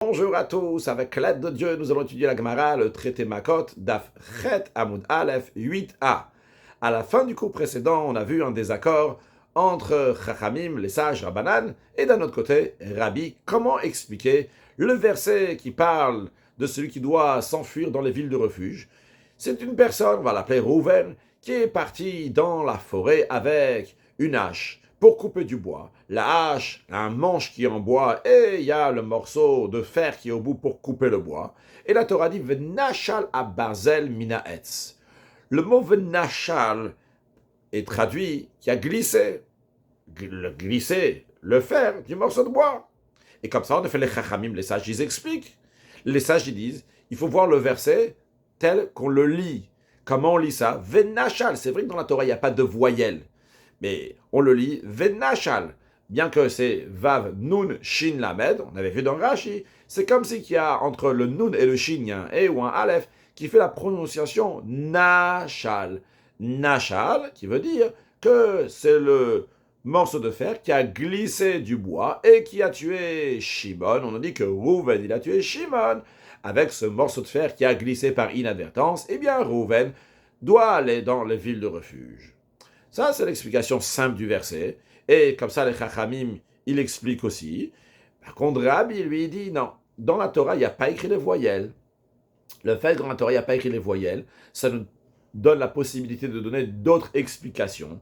Bonjour à tous, avec l'aide de Dieu, nous allons étudier la Gemara, le traité Makot, Daf Chet Amud Aleph 8a. À la fin du cours précédent, on a vu un désaccord entre Chachamim, les sages Rabbanan, et d'un autre côté, Rabbi. Comment expliquer le verset qui parle de celui qui doit s'enfuir dans les villes de refuge? C'est une personne, on va l'appeler Rouven, qui est parti dans la forêt avec une hache pour couper du bois. La hache a un manche qui est en bois et il y a le morceau de fer qui est au bout pour couper le bois. Et la Torah dit Venachal a barzel mina etz. Le mot venachal est traduit qui a glissé. Glisser le fer du morceau de bois. Et comme ça, on a fait les chachamim, les sages, ils expliquent. Les sages, ils disent il faut voir le verset tel qu'on le lit. Comment on lit ça? Venachal. C'est vrai que dans la Torah, il n'y a pas de voyelle. Mais on le lit Venachal. Bien que c'est Vav, Nun, Shin, Lamed, on avait vu dans Rashi, c'est comme si qu'il y a entre le Nun et le Shin, il y a un E ou un Aleph, qui fait la prononciation Nachal. Nachal, qui veut dire que c'est le morceau de fer qui a glissé du bois et qui a tué Shimon. On a dit que Rouven, il a tué Shimon avec ce morceau de fer qui a glissé par inadvertance. Eh bien, Rouven doit aller dans les villes de refuge. Ça, c'est l'explication simple du verset. Et comme ça, les Chachamim, il explique aussi. Par contre, Rabbi, lui, dit non. Dans la Torah, il n'y a pas écrit les voyelles. Le fait que dans la Torah, il n'y a pas écrit les voyelles, ça nous donne la possibilité de donner d'autres explications.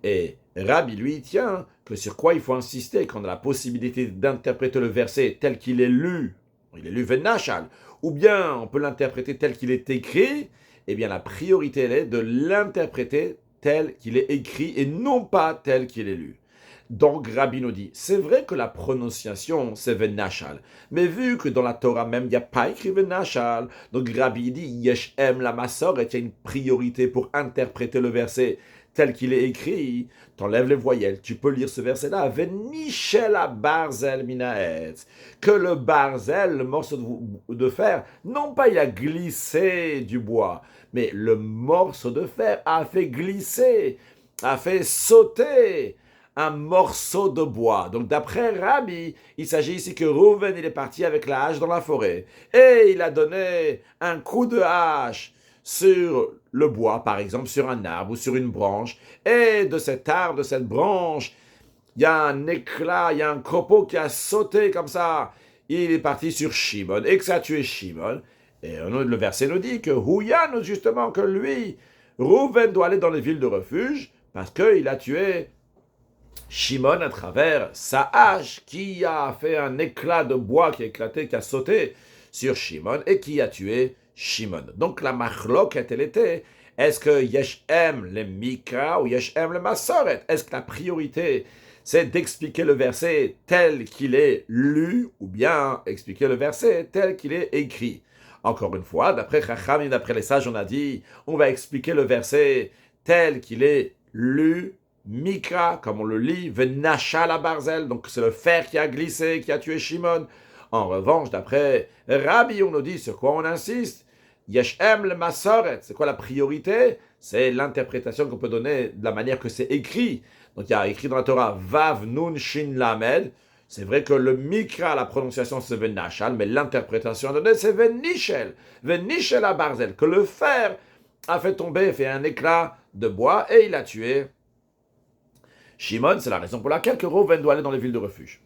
Et Rabbi, lui, tient que sur quoi il faut insister quand on a la possibilité d'interpréter le verset tel qu'il est lu. Il est lu Venachal. Ou bien on peut l'interpréter tel qu'il est écrit. Eh bien, la priorité, elle est de l'interpréter tel qu'il est écrit et non pas tel qu'il est lu. Donc Rabbi nous dit, c'est vrai que la prononciation c'est Venachal, mais vu que dans la Torah même il n'y a pas écrit Venachal, donc Rabbi dit Yesh em la Masoret, il y a une priorité pour interpréter le verset tel qu'il est écrit. T'enlèves les voyelles, tu peux lire ce verset-là, Venichel a barzel minaetz, que le barzel, le morceau de fer, non pas il a glissé du bois, mais le morceau de fer a fait glisser, a fait sauter un morceau de bois. Donc d'après Rabbi, il s'agit ici que Rouven, il est parti avec la hache dans la forêt et il a donné un coup de hache sur le bois, par exemple sur un arbre ou sur une branche, et de cet arbre, de cette branche, il y a un éclat, il y a un copeau qui a sauté comme ça. Il est parti sur Shimon et que ça a tué Shimon. Et le verset nous dit que Houyan, justement, que lui, Rouven doit aller dans les villes de refuge parce qu'il a tué Shimon à travers sa hache qui a fait un éclat de bois qui a éclaté, qui a sauté sur Shimon et qui a tué Shimon. Donc la machloket, elle était, est-ce que Yeshem le Mikra ou Yeshem le Masoret? Est-ce que la priorité, c'est d'expliquer le verset tel qu'il est lu ou bien expliquer le verset tel qu'il est écrit? Encore une fois, d'après Chachamim, d'après les sages, on a dit, on va expliquer le verset tel qu'il est lu, Mikra, comme on le lit, Venachal a barzel, donc c'est le fer qui a glissé, qui a tué Shimon. En revanche, d'après Rabbi, on nous dit sur quoi on insiste. Yeshem le Masoret, c'est quoi la priorité? C'est l'interprétation qu'on peut donner de la manière que c'est écrit. Donc il y a écrit dans la Torah Vav Nun Shin Lamed. C'est vrai que le Mikra, la prononciation c'est Venachal, mais l'interprétation à donner c'est Venichel. Venichel a barzel, que le fer a fait tomber, fait un éclat de bois et il a tué Shimon. C'est la raison pour laquelle que Rouven doit aller dans les villes de refuge.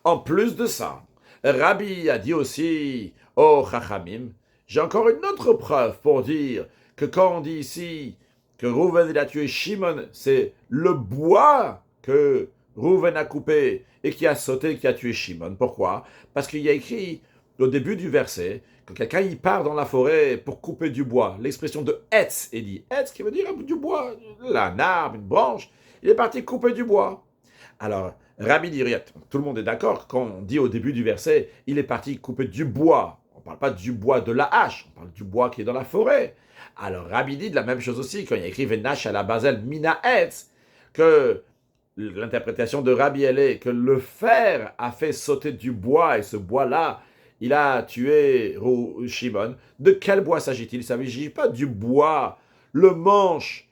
En plus de ça, Rabbi a dit aussi au Chachamim, j'ai encore une autre preuve pour dire que quand on dit ici que Rouven a tué Shimon, c'est le bois que Rouven a coupé et qui a sauté, qui a tué Shimon. Pourquoi? Parce qu'il y a écrit au début du verset que quelqu'un y part dans la forêt pour couper du bois. L'expression de etz est dit. Etz qui veut dire du bois, un arbre, une branche. Il est parti couper du bois. Alors, Rabbi dit, tout le monde est d'accord quand on dit au début du verset, il est parti couper du bois. On ne parle pas du bois de la hache, on parle du bois qui est dans la forêt. Alors, Rabbi dit de la même chose aussi quand il écrit Venash à la Basel Mina Etz, que l'interprétation de Rabbi elle est que le fer a fait sauter du bois et ce bois-là, il a tué Shimon. De quel bois s'agit-il? Il ne s'agit pas du bois, le manche,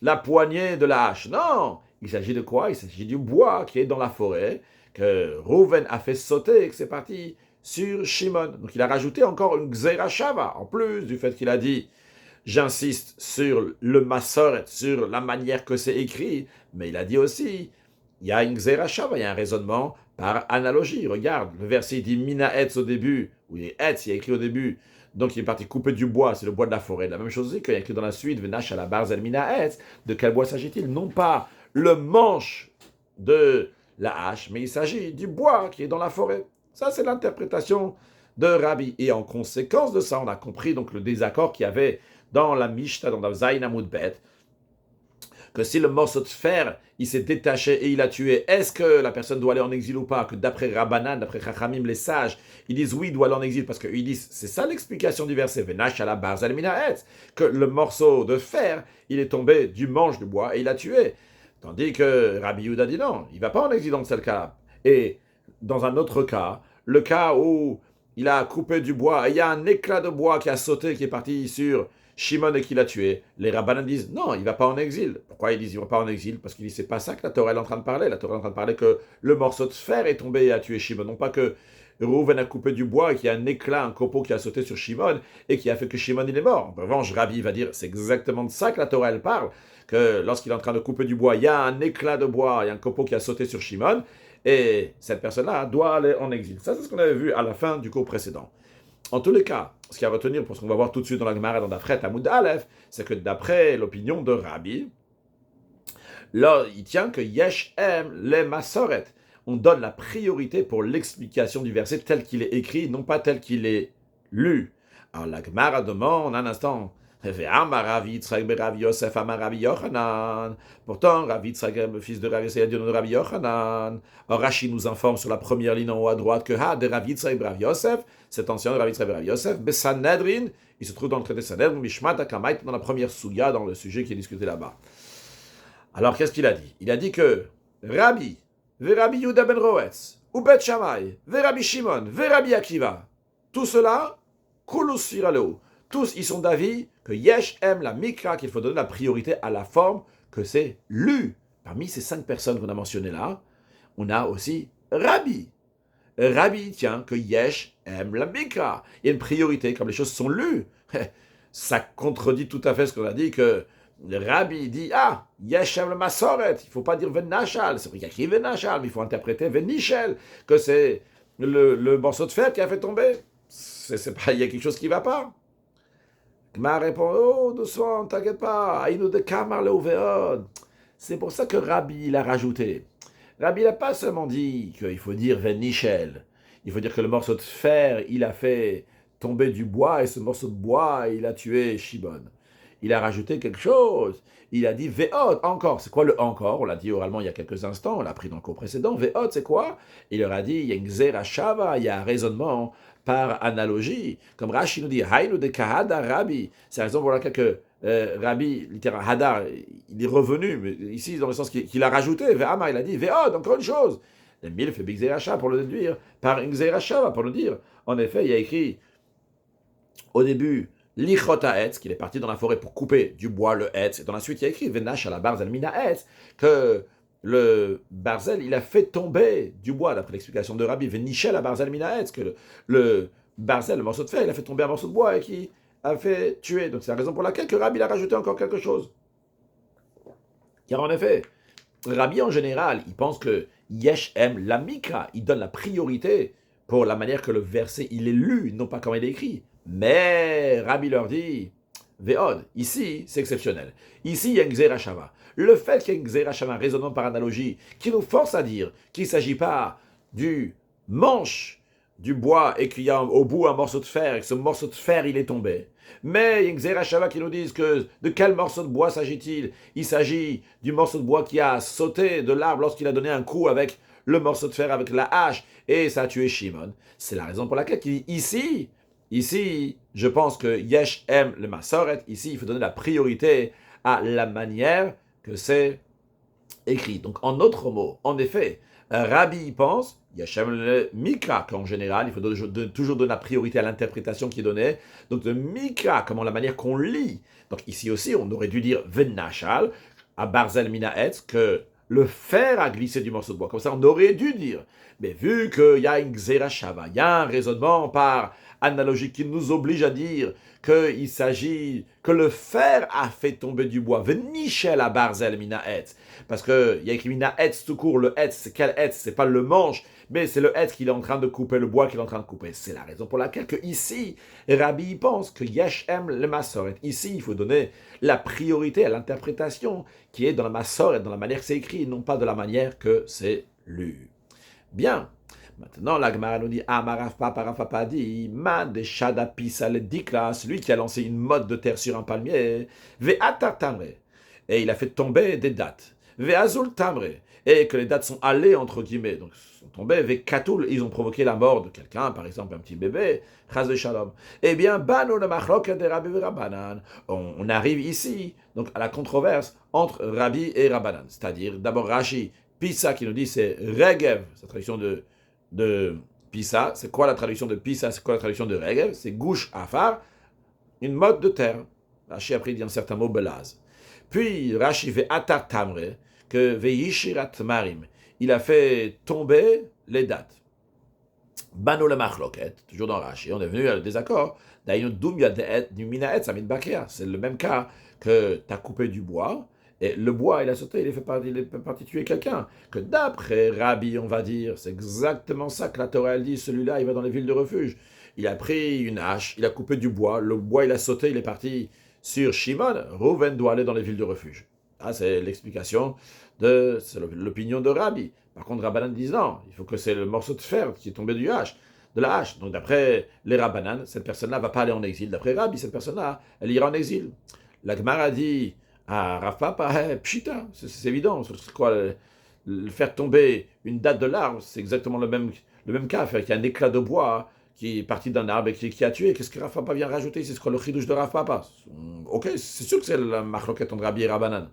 la poignée de la hache. Non, il s'agit de quoi? Il s'agit du bois qui est dans la forêt, que Rouven a fait sauter et que c'est parti sur Shimon. Donc il a rajouté encore une Gzeira Shava, en plus du fait qu'il a dit j'insiste sur le Masoret, sur la manière que c'est écrit, mais il a dit aussi, il y a une Gzeira Shava, il y a un raisonnement par analogie. Regarde, le verset dit Mina Etz au début, ou Etz, il y a écrit au début, donc il est parti couper du bois, c'est le bois de la forêt. La même chose aussi qu'il y a écrit dans la suite, Venash à la Barzel Mina Etz, de quel bois s'agit-il? Non pas le manche de la hache, mais il s'agit du bois qui est dans la forêt. Ça, c'est l'interprétation de Rabbi. Et en conséquence de ça, on a compris donc le désaccord qu'il y avait dans la Mishnah, dans la Zayin Amud Bet, que si le morceau de fer, il s'est détaché et il a tué, est-ce que la personne doit aller en exil ou pas? Que d'après Rabbanan, d'après Chachamim, les sages, ils disent oui, il doit aller en exil, parce qu'ils disent, c'est ça l'explication du verset, Venash à la Barzal Minaetz, que le morceau de fer, il est tombé du manche du bois et il a tué. Tandis que Rabbi Yehuda dit non, il ne va pas en exil dans ce cas. Et dans un autre cas, le cas où il a coupé du bois, et il y a un éclat de bois qui a sauté, qui est parti sur Shimon et qui l'a tué, les rabbins disent non, il ne va pas en exil. Pourquoi ils disent il ne va pas en exil? Parce qu'ils disent c'est pas ça que la Torah est en train de parler. La Torah est en train de parler que le morceau de fer est tombé et a tué Shimon. Non pas que Reuven a coupé du bois et qu'il y a un éclat, un copeau qui a sauté sur Shimon et qui a fait que Shimon il est mort. En revanche, Rabbi va dire c'est exactement de ça que la Torah elle parle, que lorsqu'il est en train de couper du bois, il y a un éclat de bois, il y a un copeau qui a sauté sur Shimon et cette personne-là doit aller en exil. Ça c'est ce qu'on avait vu à la fin du cours précédent. En tous les cas, ce qu'il y a à retenir, pour ce qu'on va voir tout de suite dans la Gemara, dans Dafret Amud Aleph, c'est que d'après l'opinion de Rabbi, là, il tient que Yesh Em le Masoret. On donne la priorité pour l'explication du verset tel qu'il est écrit, non pas tel qu'il est lu. Alors la Gemara demande un instant. Pourtant, Ravi Yitzhak, fils de Ravi Yosef, a dit au nom de Rabbi Yochanan. Rashi nous informe sur la première ligne en haut à droite que de Ravi Yitzhak Ravi Yosef, cet ancien de Ravi Yitzhak Ravi Yosef, Besanedrin, il se trouve dans le traité Sanedrin, Mishmat Akamait, dans la première souya, dans le sujet qui est discuté là-bas. Alors qu'est-ce qu'il a dit? Il a dit que Rabbi, Rabbi Yehuda ben Roetz, ou Bet Shammai, Rabbi Shimon, Rabbi Akiva, tout cela, Kulus Firaleu. Tous, ils sont d'avis que Yesh aime la Mikra, qu'il faut donner la priorité à la forme que c'est lu. Parmi ces 5 personnes qu'on a mentionnées là, on a aussi Rabbi. Rabbi tient que Yesh aime la Mikra. Il y a une priorité, comme les choses sont lues. Ça contredit tout à fait ce qu'on a dit, que Rabbi dit, Yesh aime le Masoret. Il ne faut pas dire Venachal. C'est vrai qu'il y a écrit Venachal, mais il faut interpréter Venichel, que c'est le morceau de fer qui a fait tomber. C'est pas, il y a quelque chose qui ne va pas. Ma répond, oh, doucement, t'inquiète pas, Aïnou de Kamar le Uveod. C'est pour ça que Rabbi l'a rajouté. Rabbi n'a pas seulement dit qu'il faut dire Venichel, il faut dire que le morceau de fer, il a fait tomber du bois, et ce morceau de bois, il a tué Shimon. Il a rajouté quelque chose. Il a dit Ve'od, encore. C'est quoi le encore? On l'a dit oralement il y a quelques instants, on l'a pris dans le cours précédent. Ve'od, c'est quoi? Il leur a dit, il y a une Gzera Shava, il y a un raisonnement par analogie. Comme Rashi nous dit, Haïnu de Kahada Rabbi. C'est la raison pour laquelle que Rabbi, littéralement, Hadar, il est revenu, mais ici, dans le sens qu'il a rajouté, Ve'ama, il a dit Ve'od, encore une chose. Le mille fait Big Gzera Shava pour le déduire, par une Gzera Shava pour le dire. En effet, il y a écrit au début, Lichot ha'etz, qu'il est parti dans la forêt pour couper du bois, le etz. Et dans la suite, il y a écrit Venash à la barzel mina etz, que le barzel, il a fait tomber du bois, d'après l'explication de Rabbi, Venichel à barzel mina etz, que le barzel, le morceau de fer, il a fait tomber un morceau de bois et qui a fait tuer. Donc c'est la raison pour laquelle que Rabbi a rajouté encore quelque chose. Car en effet, Rabbi en général, il pense que Yesh aime la mikra, il donne la priorité pour la manière que le verset il est lu, non pas comme il est écrit. Mais Rabbi leur dit, Ve'od, ici c'est exceptionnel. Ici il y a une Gzera Shava. Le fait qu'il y ait une Gzera Shava, raisonnant par analogie, qui nous force à dire qu'il ne s'agit pas du manche du bois et qu'il y a au bout un morceau de fer et que ce morceau de fer il est tombé. Mais il y a une Gzera Shava qui nous dit que de quel morceau de bois s'agit-il? Il s'agit du morceau de bois qui a sauté de l'arbre lorsqu'il a donné un coup avec le morceau de fer, avec la hache, et ça a tué Shimon. C'est la raison pour laquelle il dit ici, je pense que Yesh aime le Masoret. Ici, il faut donner la priorité à la manière que c'est écrit. Donc, en d'autres mots, en effet, Rabbi pense, Yesh aime le Mikra, qu'en général, il faut toujours donner la priorité à l'interprétation qui est donnée. Donc, le Mikra, comment la manière qu'on lit. Donc, ici aussi, on aurait dû dire Venachal, à Barzel Minaetz, que le fer a glissé du morceau de bois. Comme ça, on aurait dû dire. Mais vu qu'il y a une xerashava, il y a un raisonnement par analogie qui nous oblige à dire qu'il s'agit que le fer a fait tomber du bois. Venichel a barzel mina etz. Parce qu'il y a écrit mina etz tout court. Le etz, c'est quel etz? C'est pas le manche, mais c'est le etz qu'il est en train de couper, le bois qu'il est en train de couper. C'est la raison pour laquelle que ici, Rabbi pense que yesh em le masoret. Ici, il faut donner la priorité à l'interprétation qui est dans la masoret, dans la manière que c'est écrit, et non pas de la manière que c'est lu. Bien. Maintenant, la Gemara nous dit Amarav Papa Rav Papa dit Ma de Shada Pisa le Dikla, celui qui a lancé une motte de terre sur un palmier, Ve Atar Tamre, et il a fait tomber des dattes, Ve Azul Tamre, et que les dattes sont allées entre guillemets, donc sont tombées, Ve Katoul, ils ont provoqué la mort de quelqu'un, par exemple un petit bébé, Chaz de Shalom. Eh bien, Bano le Machlok de Rabbi et Rabbanan, on arrive ici, donc à la controverse entre Rabbi et Rabbanan, c'est-à-dire d'abord Rashi, Pisa qui nous dit c'est Regev, c'est la traduction de Pisa. C'est quoi la traduction de Pisa? C'est quoi la traduction de Regev? C'est Gouche Afar, une motte de terre. Rashi a pris dit un certain mot belaz. Puis Rashi fait Atar Tamre, que Veishirat Marim. Il a fait tomber les dates. Bano le Machloket, toujours dans Rashi, on est venu à le désaccord. C'est le même cas que tu as coupé du bois. Et le bois, il a sauté, il est parti tuer quelqu'un. Que d'après Rabbi, on va dire, c'est exactement ça que la Torah elle dit, celui-là, il va dans les villes de refuge. Il a pris une hache, il a coupé du bois, le bois, il a sauté, il est parti sur Shimon. Reuven doit aller dans les villes de refuge. Ah, c'est l'explication c'est l'opinion de Rabbi. Par contre, Rabbanan disent non, il faut que c'est le morceau de fer qui est tombé de la hache. Donc d'après les Rabbanan, cette personne-là ne va pas aller en exil. D'après Rabbi, cette personne-là, elle ira en exil. La Gemara dit Rav Papa, pshita, c'est évident. C'est quoi le faire tomber une date de l'arbre? C'est exactement le même cas. Faire qu'il y a un éclat de bois qui est parti d'un arbre et qui a tué. Qu'est-ce que Rav Papa vient rajouter? C'est quoi le chidouche de Rav Papa? Ok, c'est sûr que c'est la marloquette entre Rabbi et Rabbanan.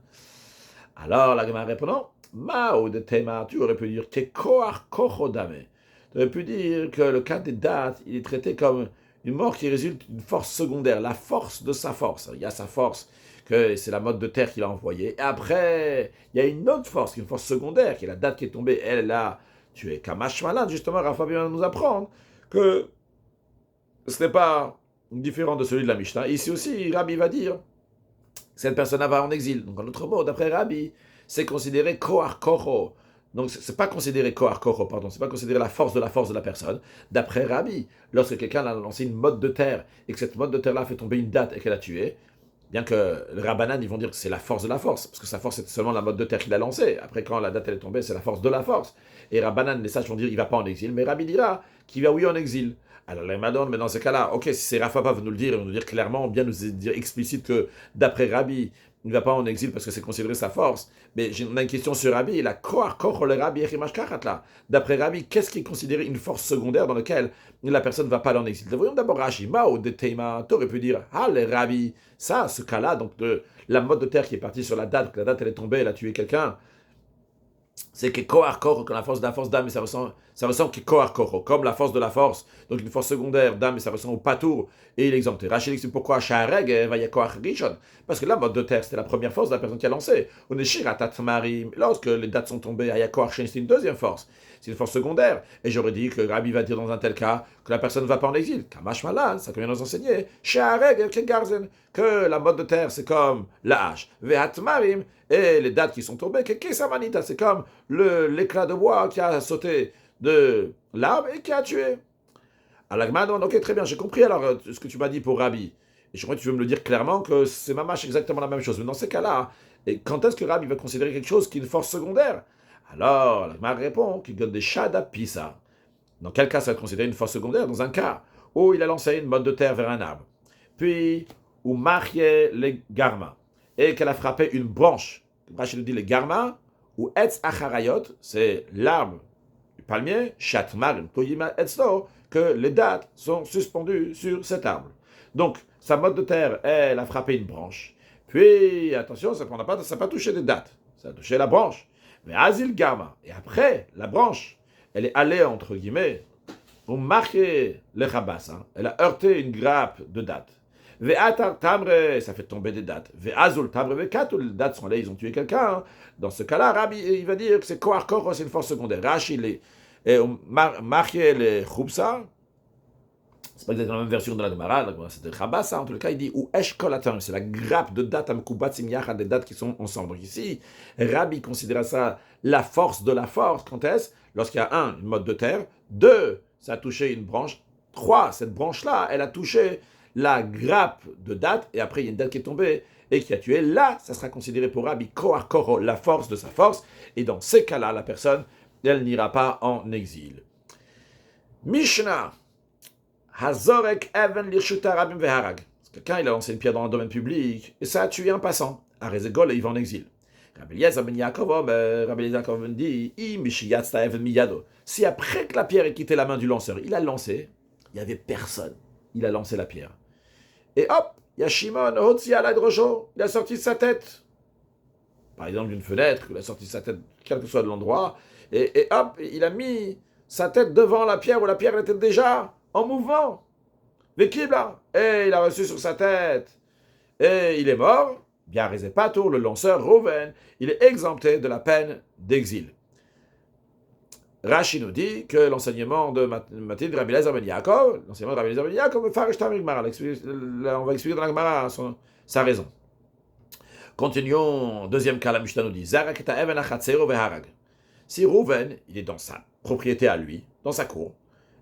Alors la Gemara répondant Mao de Tema, tu aurais pu dire que Koach Kochodame. Tu aurais pu dire que le cas des dates, il est traité comme une mort qui résulte d'une force secondaire, la force de sa force. Il y a sa force, que c'est la motte de terre qu'il a envoyée. Et après, il y a une autre force, une force secondaire, qui est la date qui est tombée. Elle, là, tu es Kamash Malade. Justement, Rafa vient nous apprendre que ce n'est pas différent de celui de la Mishnah. Ici aussi, Rabbi va dire cette personne va en exil. Donc, en autre mot, d'après Rabbi, c'est considéré Koach Kocho. Donc, c'est pas considéré Koach Kocho, pardon, c'est pas considéré la force de la personne. D'après Rabbi, lorsque quelqu'un a lancé une motte de terre et que cette motte de terre-là fait tomber une date et qu'elle a tué, bien que les Rabbanan, ils vont dire que c'est la force de la force, parce que sa force, c'est seulement la motte de terre qu'il a lancée. Après, quand la date elle est tombée, c'est la force de la force. Et Rabbanan, les sages vont dire qu'il va pas en exil, mais Rabbi dira qu'il va oui en exil. Alors, les Madon, mais dans ce cas-là, ok, si c'est Rafa veut nous le dire, il va nous dire clairement, bien nous dire explicite que d'après Rabbi, il ne va pas en exil parce que c'est considéré sa force. Mais on a une question sur Rabbi, il a le Rabbi là. D'après Rabbi, qu'est-ce qui est considéré une force secondaire dans laquelle la personne ne va pas aller en exil? Voyons d'abord Rashi, Mao de Teima, tu aurais pu dire, ah le Rabbi, ça, ce cas-là, donc de la motte de terre qui est partie sur la date, que la date elle est tombée, elle a tué quelqu'un. C'est que Kohar Koro, comme la force d'âme, et ça ressemble que Kohar Koro, comme la force de la force, donc une force secondaire d'âme, et ça ressemble au patour, et il est exempté. Rachel explique pourquoi Shahareg va y Kohar Rishon, parce que la motte de terre, c'était la première force de la personne qui a lancé. On est Shiratat Marim, lorsque les dates sont tombées, à Kohar Shen, c'est une deuxième force, c'est une force secondaire. Et j'aurais dit que Rabbi va dire dans un tel cas que la personne ne va pas en exil. Kamash Malan, ça convient de nous enseigner. Shahareg Kegarzen, que la motte de terre, c'est comme la hache. Vehat Marim, et les dates qui sont tombées, Kesamanita, c'est comme l'éclat de bois qui a sauté de l'arbre et qui a tué. Alors la Gemara demande, ok, très bien, j'ai compris alors ce que tu m'as dit pour Rabbi. Et je crois que tu veux me le dire clairement que c'est mamash exactement la même chose. Mais dans ces cas-là, et quand est-ce que Rabbi va considérer quelque chose qui est une force secondaire? Alors la Gemara répond qu'il donne des shada pisa. Dans quel cas ça va être considéré une force secondaire? Dans un cas où il a lancé une motte de terre vers un arbre. Puis, où marié les garma. Et qu'elle a frappé une branche. Rachid nous dit les garma, ou etz acharayot, c'est l'arbre du palmier, chatmar, que les dates sont suspendues sur cet arbre. Donc, sa motte de terre, elle a frappé une branche. Puis, attention, ça n'a pas touché des dates, ça a touché la branche. Mais Azil Garma, et après, la branche, elle est allée, entre guillemets, pour marquer le chabas, elle a heurté une grappe de dates. Ve'atar tamre, ça fait tomber des dates. Ve'azul tamre ve'katul, les dates sont là, ils ont tué quelqu'un. Dans ce cas-là, Rabbi, il va dire que c'est kohar koro, c'est une force secondaire. Rashi, marqué les chubsa, c'est pas exactement la même version de la Gemara, c'était Chabasa, en tout cas, il dit ou eshkolatam, c'est la grappe de dates amkubatzim yachad, des dates qui sont ensemble. Donc ici, Rabbi considère ça la force de la force. Quand est-ce? Lorsqu'il y a un, une motte de terre, deux, ça a touché une branche, trois, cette branche-là, elle a touché la grappe de date, et après il y a une date qui est tombée et qui a tué. Là, ça sera considéré pour Rabbi kohar koro, la force de sa force, et dans ces cas-là, la personne, elle n'ira pas en exil. Mishnah. Hazorek even lirshuta rabim veharag. Quelqu'un, il a lancé une pierre dans le domaine public et ça a tué un passant. Arezegol et il va en exil. Rabbi Eliezer ben Yaakov dit even miyado. Si après que la pierre ait quitté la main du lanceur, il a lancé, il n'y avait personne. Il a lancé la pierre. Et hop, il y a Shimon, Hotzi ala drosho, il a sorti sa tête. Par exemple, d'une fenêtre, il a sorti sa tête, quel que soit l'endroit, et hop, il a mis sa tête devant la pierre où la pierre était déjà en mouvement. Vekibla. Et il a reçu sur sa tête. Et il est mort. Bien Patur, le lanceur, Rouven, il est exempté de la peine d'exil. Rashi nous dit que l'enseignement de Matin de Rabbi Eliezer ben Yaakov, l'enseignement de Rabbi Eliezer ben Yaakov, on va expliquer dans la Gemara sa raison. Continuons, deuxième cas, la Mishnah nous dit Zaraketa even achatzero veharag. Si Rouven, il est dans sa propriété à lui, dans sa cour,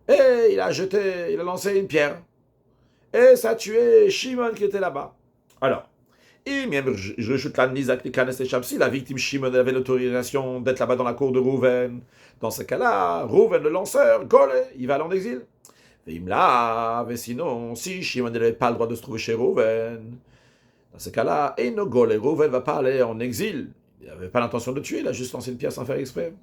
et il a lancé une pierre, et ça a tué Shimon qui était là-bas. Alors, si la victime Shimon avait l'autorisation d'être là-bas dans la cour de Rouven, dans ce cas-là, Rouven, le lanceur, Gole, il va aller en exil. Et sinon, si Shimon n'avait pas le droit de se trouver chez Rouven, dans ce cas-là, Eino Gole, Rouven ne va pas aller en exil. Il n'avait pas l'intention de tuer, il a juste lancé une pierre sans faire exprès.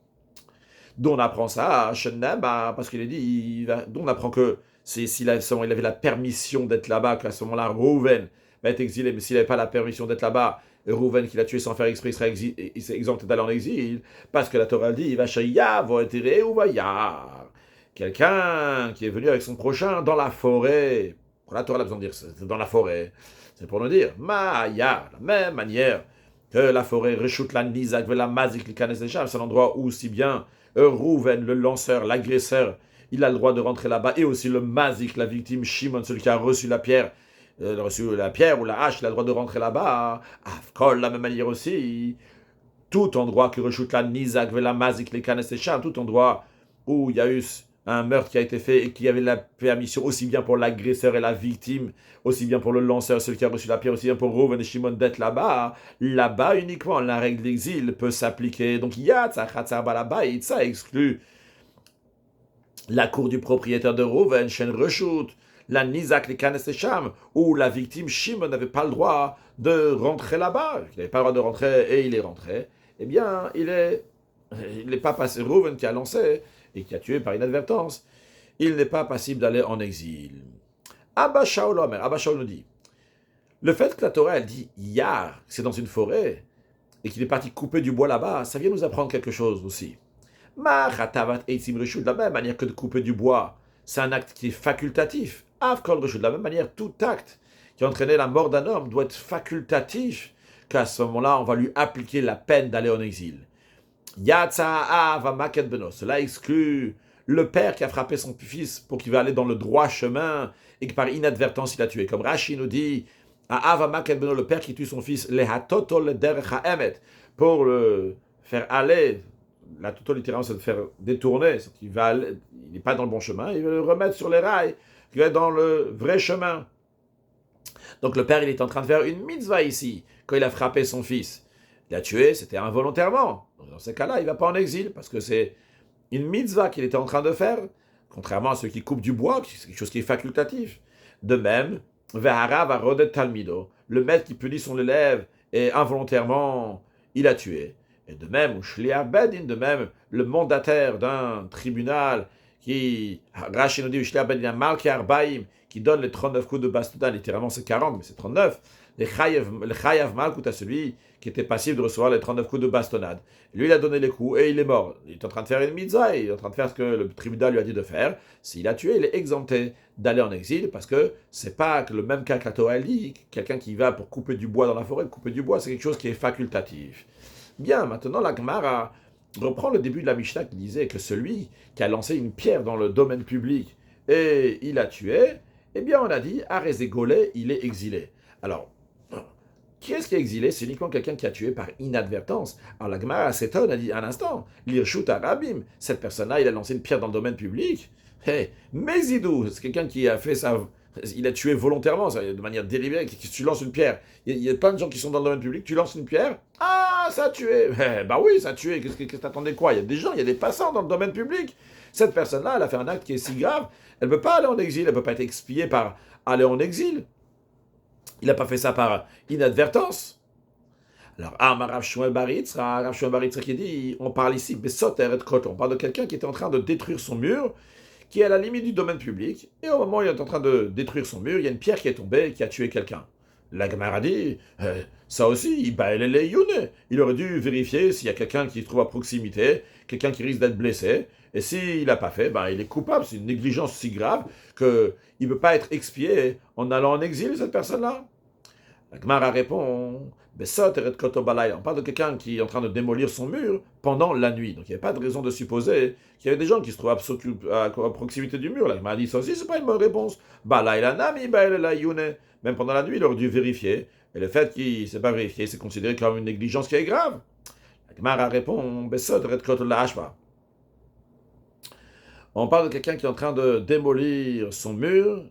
D'où on apprend ça, parce qu'il est dit, d'où on apprend que s'il avait la permission d'être là-bas, qu'à ce moment-là, Rouven va être exilé, mais s'il n'avait pas la permission d'être là-bas, Rouven qui l'a tué sans faire exprès, il serait exempté d'aller en exil, parce que la Torah dit, il va shaya, va être ou va yar. Quelqu'un qui est venu avec son prochain dans la forêt. La Torah a besoin de dire, c'est dans la forêt. C'est pour nous dire, Maya, la même manière que la forêt, Reshut la Nizak, la Mazik, le Kanes c'est un endroit où si bien Rouven, le lanceur, l'agresseur, il a le droit de rentrer là-bas, et aussi le Mazik, la victime, Shimon, celui qui a reçu la pierre ou la hache, il a le droit de rentrer là-bas. Afkol, la même manière aussi, tout endroit que Reshut la Nizak, la Mazik, le Kanes tout endroit où il y a eu un meurtre qui a été fait et qui avait la permission aussi bien pour l'agresseur et la victime, aussi bien pour le lanceur, celui qui a reçu la pierre, aussi bien pour Rouven et Shimon d'être là-bas. Là-bas uniquement, la règle d'exil peut s'appliquer. Donc, ça exclut la cour du propriétaire de Rouven, Shen Reshut, la Nizak, les Kanes et Sham, où la victime Shimon n'avait pas le droit de rentrer là-bas. Il n'avait pas le droit de rentrer et il est rentré. Eh bien, il n'est pas passé Rouven qui a lancé et qui a tué par inadvertance, il n'est pas passible d'aller en exil. Abba Shaul nous dit, le fait que la Torah elle dit Yar, c'est dans une forêt, et qu'il est parti couper du bois là-bas, ça vient nous apprendre quelque chose aussi. De la même manière que de couper du bois, c'est un acte qui est facultatif. De la même manière, tout acte qui a entraîné la mort d'un homme doit être facultatif, qu'à ce moment-là, on va lui appliquer la peine d'aller en exil. Cela exclut le père qui a frappé son fils pour qu'il va aller dans le droit chemin et que par inadvertance il a tué. Comme Rashi nous dit, le père qui tue son fils, pour le faire aller, la toto littéralement c'est de faire détourner, il n'est pas dans le bon chemin, il veut le remettre sur les rails, il va être dans le vrai chemin. Donc le père il est en train de faire une mitzvah ici, quand il a frappé son fils. Il a tué, c'était involontairement. Dans ce cas-là, il ne va pas en exil, parce que c'est une mitzvah qu'il était en train de faire, contrairement à ceux qui coupent du bois, c'est quelque chose qui est facultatif. De même, Vehara va rodet talmido, le maître qui punit son élève, et involontairement, il a tué. Et de même, de même, le mandataire d'un tribunal Rashi nous dit, qui donne les 39 coups de bastonnade, littéralement c'est 40, mais c'est 39. Le Chayav Malkout à celui qui était passif de recevoir les 39 coups de bastonnade. Lui, il a donné les coups et il est mort. Il est en train de faire une mitzvah, il est en train de faire ce que le tribunal lui a dit de faire. S'il a tué, il est exempté d'aller en exil parce que c'est pas le même cas que la Torah dit, quelqu'un qui va pour couper du bois dans la forêt. Couper du bois, c'est quelque chose qui est facultatif. Bien, maintenant la Gemara reprend le début de la Mishnah qui disait que celui qui a lancé une pierre dans le domaine public et il a tué, eh bien on a dit, Arezegolé, il est exilé. Alors, qui est-ce qui est exilé? C'est uniquement quelqu'un qui a tué par inadvertance. Alors la Gemara s'étonne, a dit un instant, l'Irshut Arabim, cette personne-là, il a lancé une pierre dans le domaine public. Hey, Mézidou, c'est quelqu'un qui a fait ça, il a tué volontairement, de manière délibérée, tu lances une pierre. Il y a plein de gens qui sont dans le domaine public, tu lances une pierre, ah, ça a tué. Bah oui, ça a tué, qu'est-ce que t'attendais quoi? Il y a des gens, il y a des passants dans le domaine public. Cette personne-là, elle a fait un acte qui est si grave, elle ne peut pas aller en exil, elle ne peut pas être expiée par aller en exil. Il n'a pas fait ça par inadvertance. Alors, Rav Shmuel bar Yitzchak qui dit, on parle ici, Besoter et Koton, on parle de quelqu'un qui était en train de détruire son mur, qui est à la limite du domaine public, et au moment où il est en train de détruire son mur, il y a une pierre qui est tombée et qui a tué quelqu'un. La Gemara dit, ça aussi, il aurait dû vérifier s'il y a quelqu'un qui se trouve à proximité, quelqu'un qui risque d'être blessé, et s'il n'a pas fait, il est coupable, c'est une négligence si grave qu'il ne peut pas être expié en allant en exil, cette personne-là. La Gemara répond, on parle de quelqu'un qui est en train de démolir son mur pendant la nuit. Donc il n'y avait pas de raison de supposer qu'il y avait des gens qui se trouvaient à proximité du mur. La Gemara dit, ça aussi, c'est pas une bonne réponse. Même pendant la nuit, il aurait dû vérifier. Et le fait qu'il ne s'est pas vérifié, c'est considéré comme une négligence qui est grave. La Gemara répond, on parle de quelqu'un qui est en train de démolir son mur,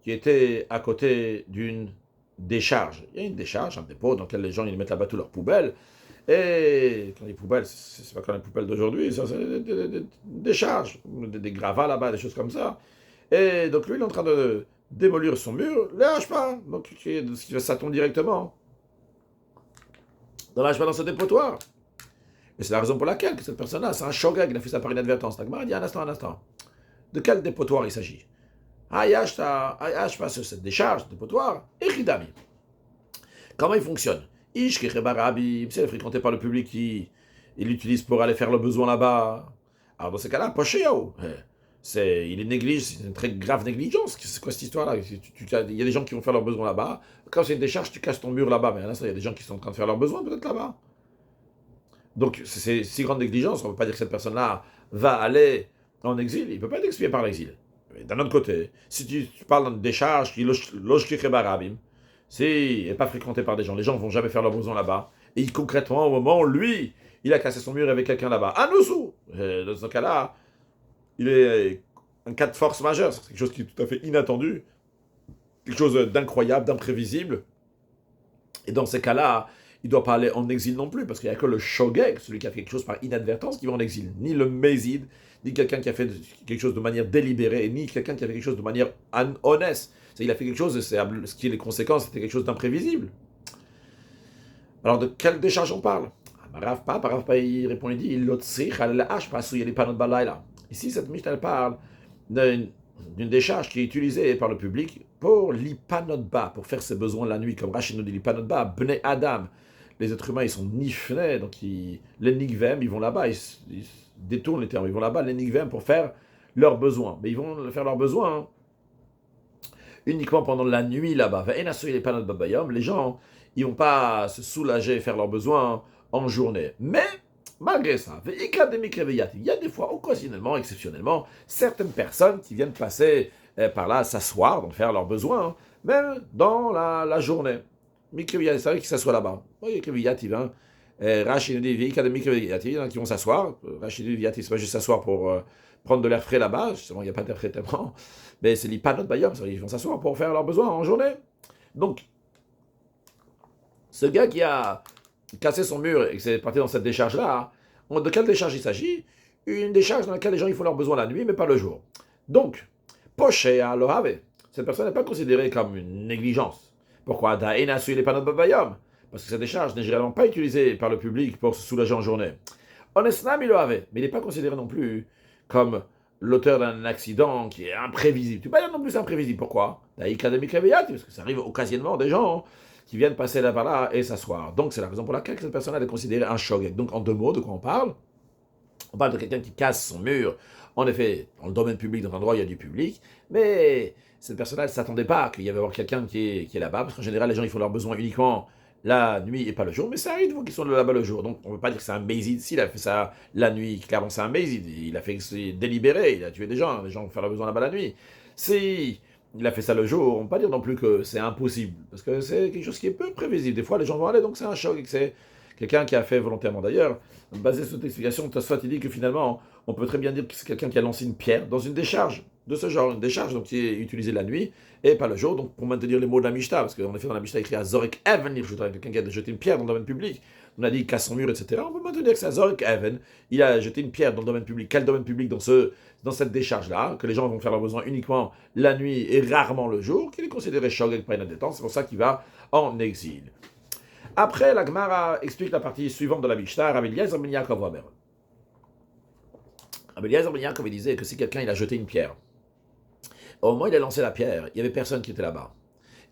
qui était à côté d'une décharge. Il y a une décharge, un dépôt dans lequel les gens ils mettent là-bas toutes leurs poubelles. Et quand les poubelles, c'est pas comme les poubelles d'aujourd'hui, ça c'est des décharges, des gravats là-bas, des choses comme ça. Et donc lui, il est en train de démolir son mur, lâche pas. Donc ça tombe directement dans dans ce dépotoir. Et c'est la raison pour laquelle que cette personne-là, c'est un shogeg, il a fait ça par inadvertance. La Gemara dit un instant. De quel dépotoir il s'agit? Sur cette décharge, dépotoir, et Chidami. Comment il fonctionne? C'est fréquenté par le public qui l'utilise pour aller faire le besoin là-bas. Alors dans ce cas-là, Poshéo, il est négligé, c'est une très grave négligence. C'est quoi cette histoire-là? Il y a des gens qui vont faire leurs besoins là-bas. Quand c'est une décharge, tu casses ton mur là-bas. Mais à l'instant, il y a des gens qui sont en train de faire leurs besoins peut-être là-bas. Donc c'est si grande négligence, on ne peut pas dire que cette personne-là va aller en exil. Il ne peut pas être expié par l'exil. D'un autre côté, si tu parles d'une décharge qui n'est pas fréquentée par des gens, les gens ne vont jamais faire leur besoin là-bas, et concrètement, au moment où lui, il a cassé son mur avec quelqu'un là-bas, dans ce cas-là, il est un cas de force majeure, c'est quelque chose qui est tout à fait inattendu, quelque chose d'incroyable, d'imprévisible, et dans ces cas-là, il ne doit pas aller en exil non plus, parce qu'il n'y a que le shogeg, celui qui a fait quelque chose par inadvertance, qui va en exil, ni le mézid, ni quelqu'un qui a fait quelque chose de manière délibérée, ni quelqu'un qui a fait quelque chose de manière honnête. Il a fait quelque chose, ce qui est les conséquences, c'était quelque chose d'imprévisible. Alors de quelle décharge on parle? Rav Papa, il répond, il dit, ici, cette Mishnah, elle parle d'une décharge qui est utilisée par le public pour l'ipanotba, pour faire ses besoins la nuit, comme Rachid nous dit, l'ipanotba, bnei Adam. Les êtres humains, ils sont nifnés, donc les nigvem, ils vont là-bas, ils détournent les termes, ils vont là-bas, les nigvem, pour faire leurs besoins. Mais ils vont faire leurs besoins uniquement pendant la nuit là-bas. Les gens, ils vont pas se soulager et faire leurs besoins en journée. Mais, malgré ça, il y a des fois, occasionnellement, exceptionnellement, certaines personnes qui viennent passer par là, s'asseoir, donc faire leurs besoins, même dans la journée. Mikreviyat, c'est vrai qu'ils s'assoient là-bas. Oui, Mikreviyat, il vient. Rachid nous dit, il y en a qui vont s'asseoir. Rachid nous dit, il ne pas juste s'asseoir pour prendre de l'air frais là-bas. Justement, il n'y a pas d'air frais tellement. Mais c'est l'Ipanot Bayom, ils vont s'asseoir pour faire leurs besoins en journée. Donc, ce gars qui a cassé son mur et qui s'est parti dans cette décharge-là, de quelle décharge il s'agit? Une décharge dans laquelle les gens ils font leurs besoins la nuit, mais pas le jour. Donc, Poché à l'Orave, cette personne n'est pas considérée comme une négligence. Pourquoi? Parce que cette décharge n'est généralement pas utilisée par le public pour se soulager en journée. Honnêtement, il le avait, mais il n'est pas considéré non plus comme l'auteur d'un accident qui est imprévisible. Tu peux pas dire non plus imprévisible. Pourquoi? Parce que ça arrive occasionnellement des gens qui viennent passer là par là et s'asseoir. Donc c'est la raison pour laquelle cette personne est considérée un shogeg. Donc en deux mots, de quoi on parle? On parle de quelqu'un qui casse son mur, en effet, dans le domaine public, dans un endroit où il y a du public, mais cette personne-là ne s'attendait pas qu'il y avait quelqu'un qui est là-bas, parce qu'en général, les gens ils font leurs besoins uniquement la nuit et pas le jour, mais ça arrive de fois qu'ils sont là-bas le jour. Donc on ne peut pas dire que c'est un mézid. S'il a fait ça la nuit, clairement c'est un mézid. Il a fait délibéré, il a tué des gens vont faire leurs besoins là-bas la nuit. Si il a fait ça le jour, on ne peut pas dire non plus que c'est impossible, parce que c'est quelque chose qui est peu prévisible. Des fois, les gens vont aller, donc c'est un choc, et que c'est quelqu'un qui a fait volontairement. D'ailleurs, basé sur cette explication, Tosfot il dit que finalement, on peut très bien dire que c'est quelqu'un qui a lancé une pierre dans une décharge de ce genre, une décharge donc, qui est utilisée la nuit et pas le jour, donc pour maintenir les mots de la Mishnah, parce qu'en effet dans la Mishnah écrit à Zorek Even, quelqu'un qui a jeté une pierre dans le domaine public, on a dit casse son mur, etc. On peut maintenir que c'est Zorek Even, il a jeté une pierre dans le domaine public. Quel domaine public dans cette décharge-là, que les gens vont faire leurs besoins uniquement la nuit et rarement le jour, qu'il est considéré shogeg par une détente, c'est pour ça qu'il va en exil. Après, la Gemara explique la partie suivante de la Mishnah, Rabbi Eliezer ben Yaakov Omer. Rabbi Eliezer ben Yaakov disait que si quelqu'un il a jeté une pierre, au moment où il a lancé la pierre, il n'y avait personne qui était là-bas.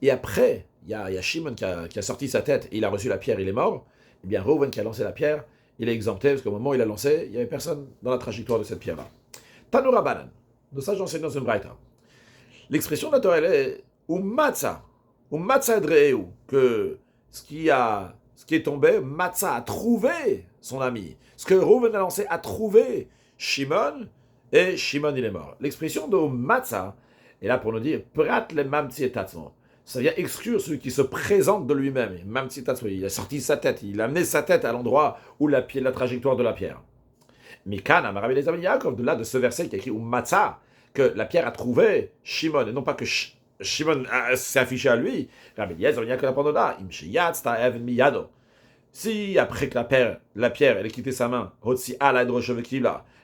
Et après, il y a Shimon qui a sorti sa tête et il a reçu la pierre, il est mort. Eh bien, Reuven qui a lancé la pierre, il est exempté parce qu'au moment où il a lancé, il n'y avait personne dans la trajectoire de cette pierre-là. Tanura Banan. De ça, j'enseigne dans une braïta. L'expression de la Torah, elle est Umatza Edreu, que ce qui est tombé, Matzah a trouvé son ami. Ce que Reuven a lancé a trouvé Shimon, et Shimon il est mort. L'expression de Matzah est là pour nous dire Prat le mamtsi et tatzmo. Ça vient exclure celui qui se présente de lui-même. Mamtsi et tatzmo, il a sorti sa tête, il a amené sa tête à l'endroit où la trajectoire de la pierre. Mikana, Rabbi Eliezer ben Yaakov, de là de ce verset qui est écrit Matzah, que la pierre a trouvé Shimon, et non pas que Shimon s'est affiché à lui. Rabbi Eliezer ben Yaakov répond là, si après que la pierre elle a quitté sa main,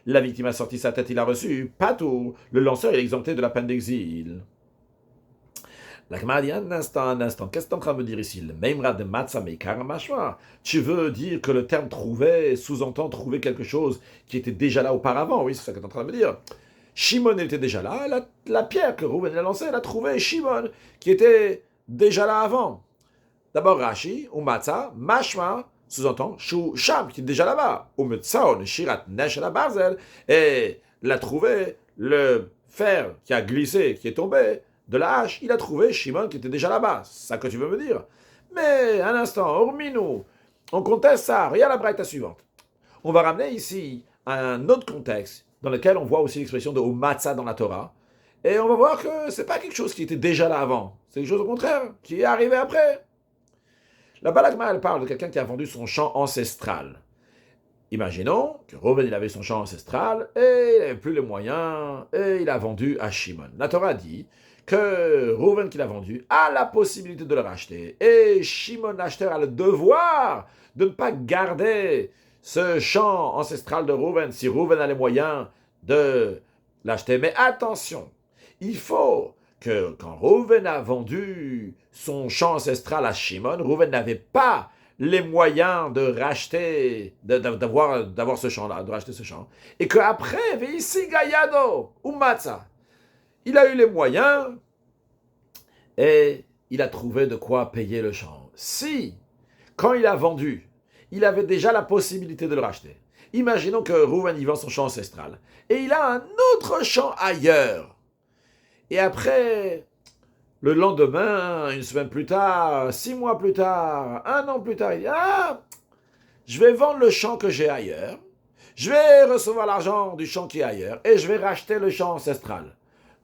la victime a sorti sa tête, il a reçu, pas tout, le lanceur est exempté de la peine d'exil. La Gemara dit un instant, qu'est-ce que tu es en train de me dire ici? Le Meimra de Matzah Meikar Mashma. Tu veux dire que le terme trouver sous-entend trouver quelque chose qui était déjà là auparavant? Oui, c'est ça que tu es en train de me dire. Shimon était déjà là, la pierre que Reuven a lancée, elle a trouvé Shimon qui était déjà là avant. D'abord Rashi, ou Matzah, Mashma, sous-entend Shu Sham qui est déjà là-bas. Ou Metsaon, Shirat Nesh la Barzel, et l'a trouvé, le fer qui a glissé, qui est tombé de la hache, il a trouvé Shimon qui était déjà là-bas. C'est ça que tu veux me dire? Mais, un instant, hormis nous, on conteste ça. Regarde la braïta suivante. On va ramener ici un autre contexte dans lequel on voit aussi l'expression de Matzah dans la Torah. Et on va voir que c'est pas quelque chose qui était déjà là avant. C'est quelque chose au contraire qui est arrivé après. La Balagma, elle parle de quelqu'un qui a vendu son champ ancestral. Imaginons que Reuven, il avait son champ ancestral et il n'avait plus les moyens et il a vendu à Shimon. La Torah dit que Reuven qui l'a vendu a la possibilité de le racheter. Et Shimon, l'acheteur, a le devoir de ne pas garder ce champ ancestral de Reuven si Reuven a les moyens de l'acheter. Mais attention, il faut que quand Reuven a vendu son champ ancestral à Shimon, Reuven n'avait pas les moyens de racheter, d'avoir ce champ-là, de racheter ce champ. Et qu'après, ici Gayado, ou Matzah, il a eu les moyens et il a trouvé de quoi payer le champ. Si, quand il a vendu, il avait déjà la possibilité de le racheter. Imaginons que Reuven y vend son champ ancestral et il a un autre champ ailleurs. Et après, le lendemain, une semaine plus tard, 6 mois plus tard, 1 an plus tard, il dit « Ah, je vais vendre le champ que j'ai ailleurs, je vais recevoir l'argent du champ qui est ailleurs et je vais racheter le champ ancestral. »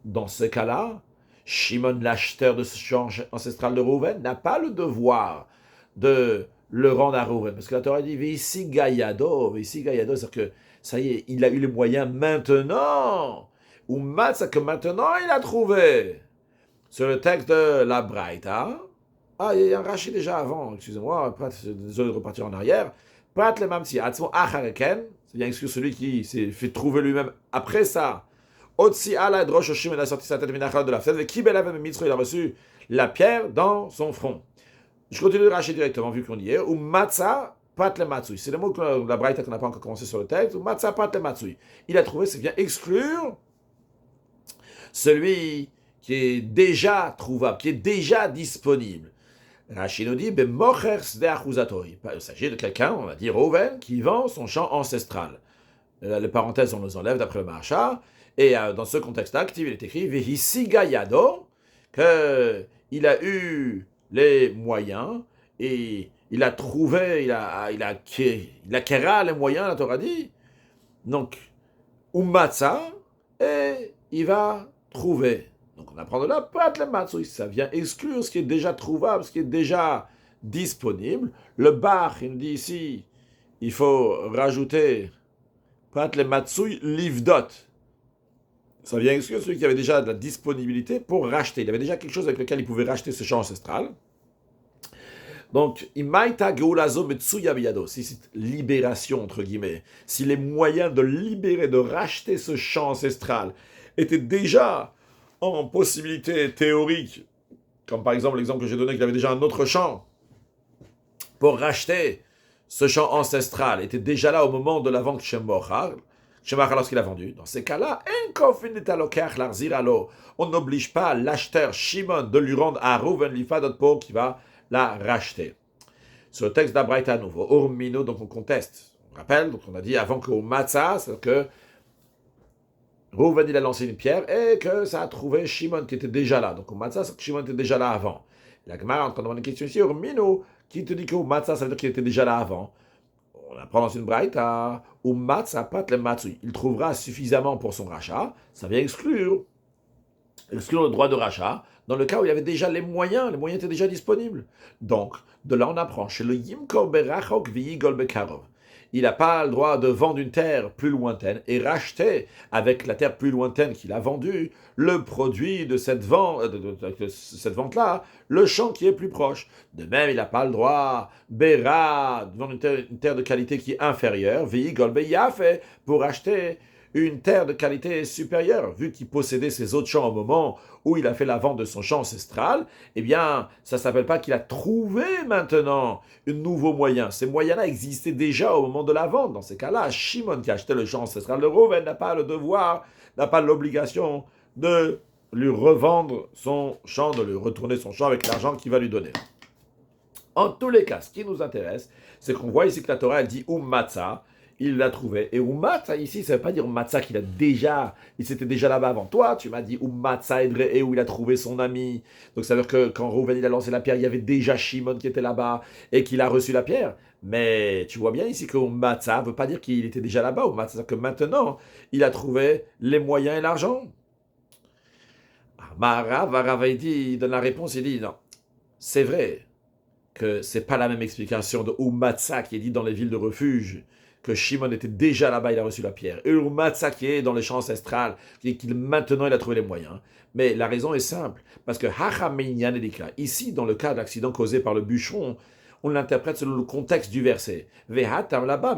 Dans ce cas-là, Shimon, l'acheteur de ce champ ancestral de Reuven, n'a pas le devoir de le rendre à Reuven. Parce que la Torah dit « V'isi Gayado », c'est-à-dire que ça y est, il a eu les moyens maintenant. Ou Matzah que maintenant il a trouvé. Sur le texte de la Braïta, il y a un Rashi déjà avant, excusez-moi, désolé de repartir en arrière. Prat le mamsi, atzmo achareken, c'est bien exclu celui qui s'est fait trouver lui-même après ça. Otsi ala drosh oshim, il a sorti sa tête de la fête, kibel avait mitzro, il a reçu la pierre dans son front. Je continue de Rashi directement, vu qu'on y est. Ou matzah, pat le matsui. C'est le mot que la Braïta qu'on n'a pas encore commencé sur le texte. Ou matzah, pat le matsui. Il a trouvé, c'est bien exclure celui qui est déjà trouvable, qui est déjà disponible. Rashi nous dit, il s'agit de quelqu'un, on va dire Reuven, qui vend son champ ancestral. Les parenthèses, on les enlève d'après le Maharsha. Et dans ce contexte-là, il est écrit, Vehisiga Yado, qu'il a eu les moyens et il a trouvé, il a acquéra les moyens, la Torah dit. Donc, Umatza, et il va trouver. Donc, on apprend de là, pas le matzui, ça vient exclure ce qui est déjà trouvable, ce qui est déjà disponible. Le bar, il nous dit ici, il faut rajouter, pas le matzui, livdot. Ça vient exclure celui qui avait déjà de la disponibilité pour racheter. Il avait déjà quelque chose avec lequel il pouvait racheter ce champ ancestral. Donc, imaita geulazo metsuya biyado, si cette libération, entre guillemets, si les moyens de libérer, de racheter ce champ ancestral étaient déjà en possibilité théorique, comme par exemple l'exemple que j'ai donné, qu'il avait déjà un autre champ, pour racheter ce champ ancestral, était déjà là au moment de la vente chez Mochar, lorsqu'il a vendu. Dans ces cas-là, on n'oblige pas l'acheteur Shimon de lui rendre à Reuven l'ifadot pour qui va la racheter. Sur le texte d'Abraïta à nouveau, Urmino, donc on conteste. On rappelle, donc on a dit avant que Matzah, c'est que Reuven il a lancé une pierre et que ça a trouvé Shimon qui était déjà là. Donc au Matzah, c'est que Shimon était déjà là avant. La Gemara est en train de demander une question ici, Urmino, qui te dit que Matzah, ça veut dire qu'il était déjà là avant. On apprend dans une braïta, ou matzah pat le matzui. Il trouvera suffisamment pour son rachat. Ça vient exclure le droit de rachat dans le cas où il avait déjà les moyens étaient déjà disponibles. Donc, de là on apprend, chez le yimkor berachok v'yigol bekarov. Il n'a pas le droit de vendre une terre plus lointaine et racheter avec la terre plus lointaine qu'il a vendue le produit de cette vente-là, le champ qui est plus proche. De même, il n'a pas le droit, Béra, de vendre une terre de qualité qui est inférieure, Veigol Beyafe, pour acheter une terre de qualité supérieure, vu qu'il possédait ses autres champs au moment où il a fait la vente de son champ ancestral, eh bien, ça ne s'appelle pas qu'il a trouvé maintenant un nouveau moyen. Ces moyens-là existaient déjà au moment de la vente. Dans ces cas-là, Shimon qui a acheté le champ ancestral de Reuven n'a pas le devoir, n'a pas l'obligation de lui revendre son champ, de lui retourner son champ avec l'argent qu'il va lui donner. En tous les cas, ce qui nous intéresse, c'est qu'on voit ici que la Torah elle dit Matzah, il l'a trouvé. Et Matzah ici, ça ne veut pas dire Matzah qu'il a déjà, il s'était déjà là-bas avant toi. Tu m'as dit Matzah et où il a trouvé son ami. Donc ça veut dire que quand Reuven il a lancé la pierre, il y avait déjà Shimon qui était là-bas et qu'il a reçu la pierre. Mais tu vois bien ici que Matzah ne veut pas dire qu'il était déjà là-bas. Matzah, c'est que maintenant, il a trouvé les moyens et l'argent. Rav il donne la réponse, il dit non, c'est vrai que c'est pas la même explication de Matzah qui est dit dans les villes de refuge, que Shimon était déjà là-bas, il a reçu la pierre, et Matzah qui est dans les champs ancestrales, qui maintenant il a trouvé les moyens. Mais la raison est simple, parce que ici, dans le cas de l'accident causé par le bûcheron, on l'interprète selon le contexte du verset. Vehatam là-bas,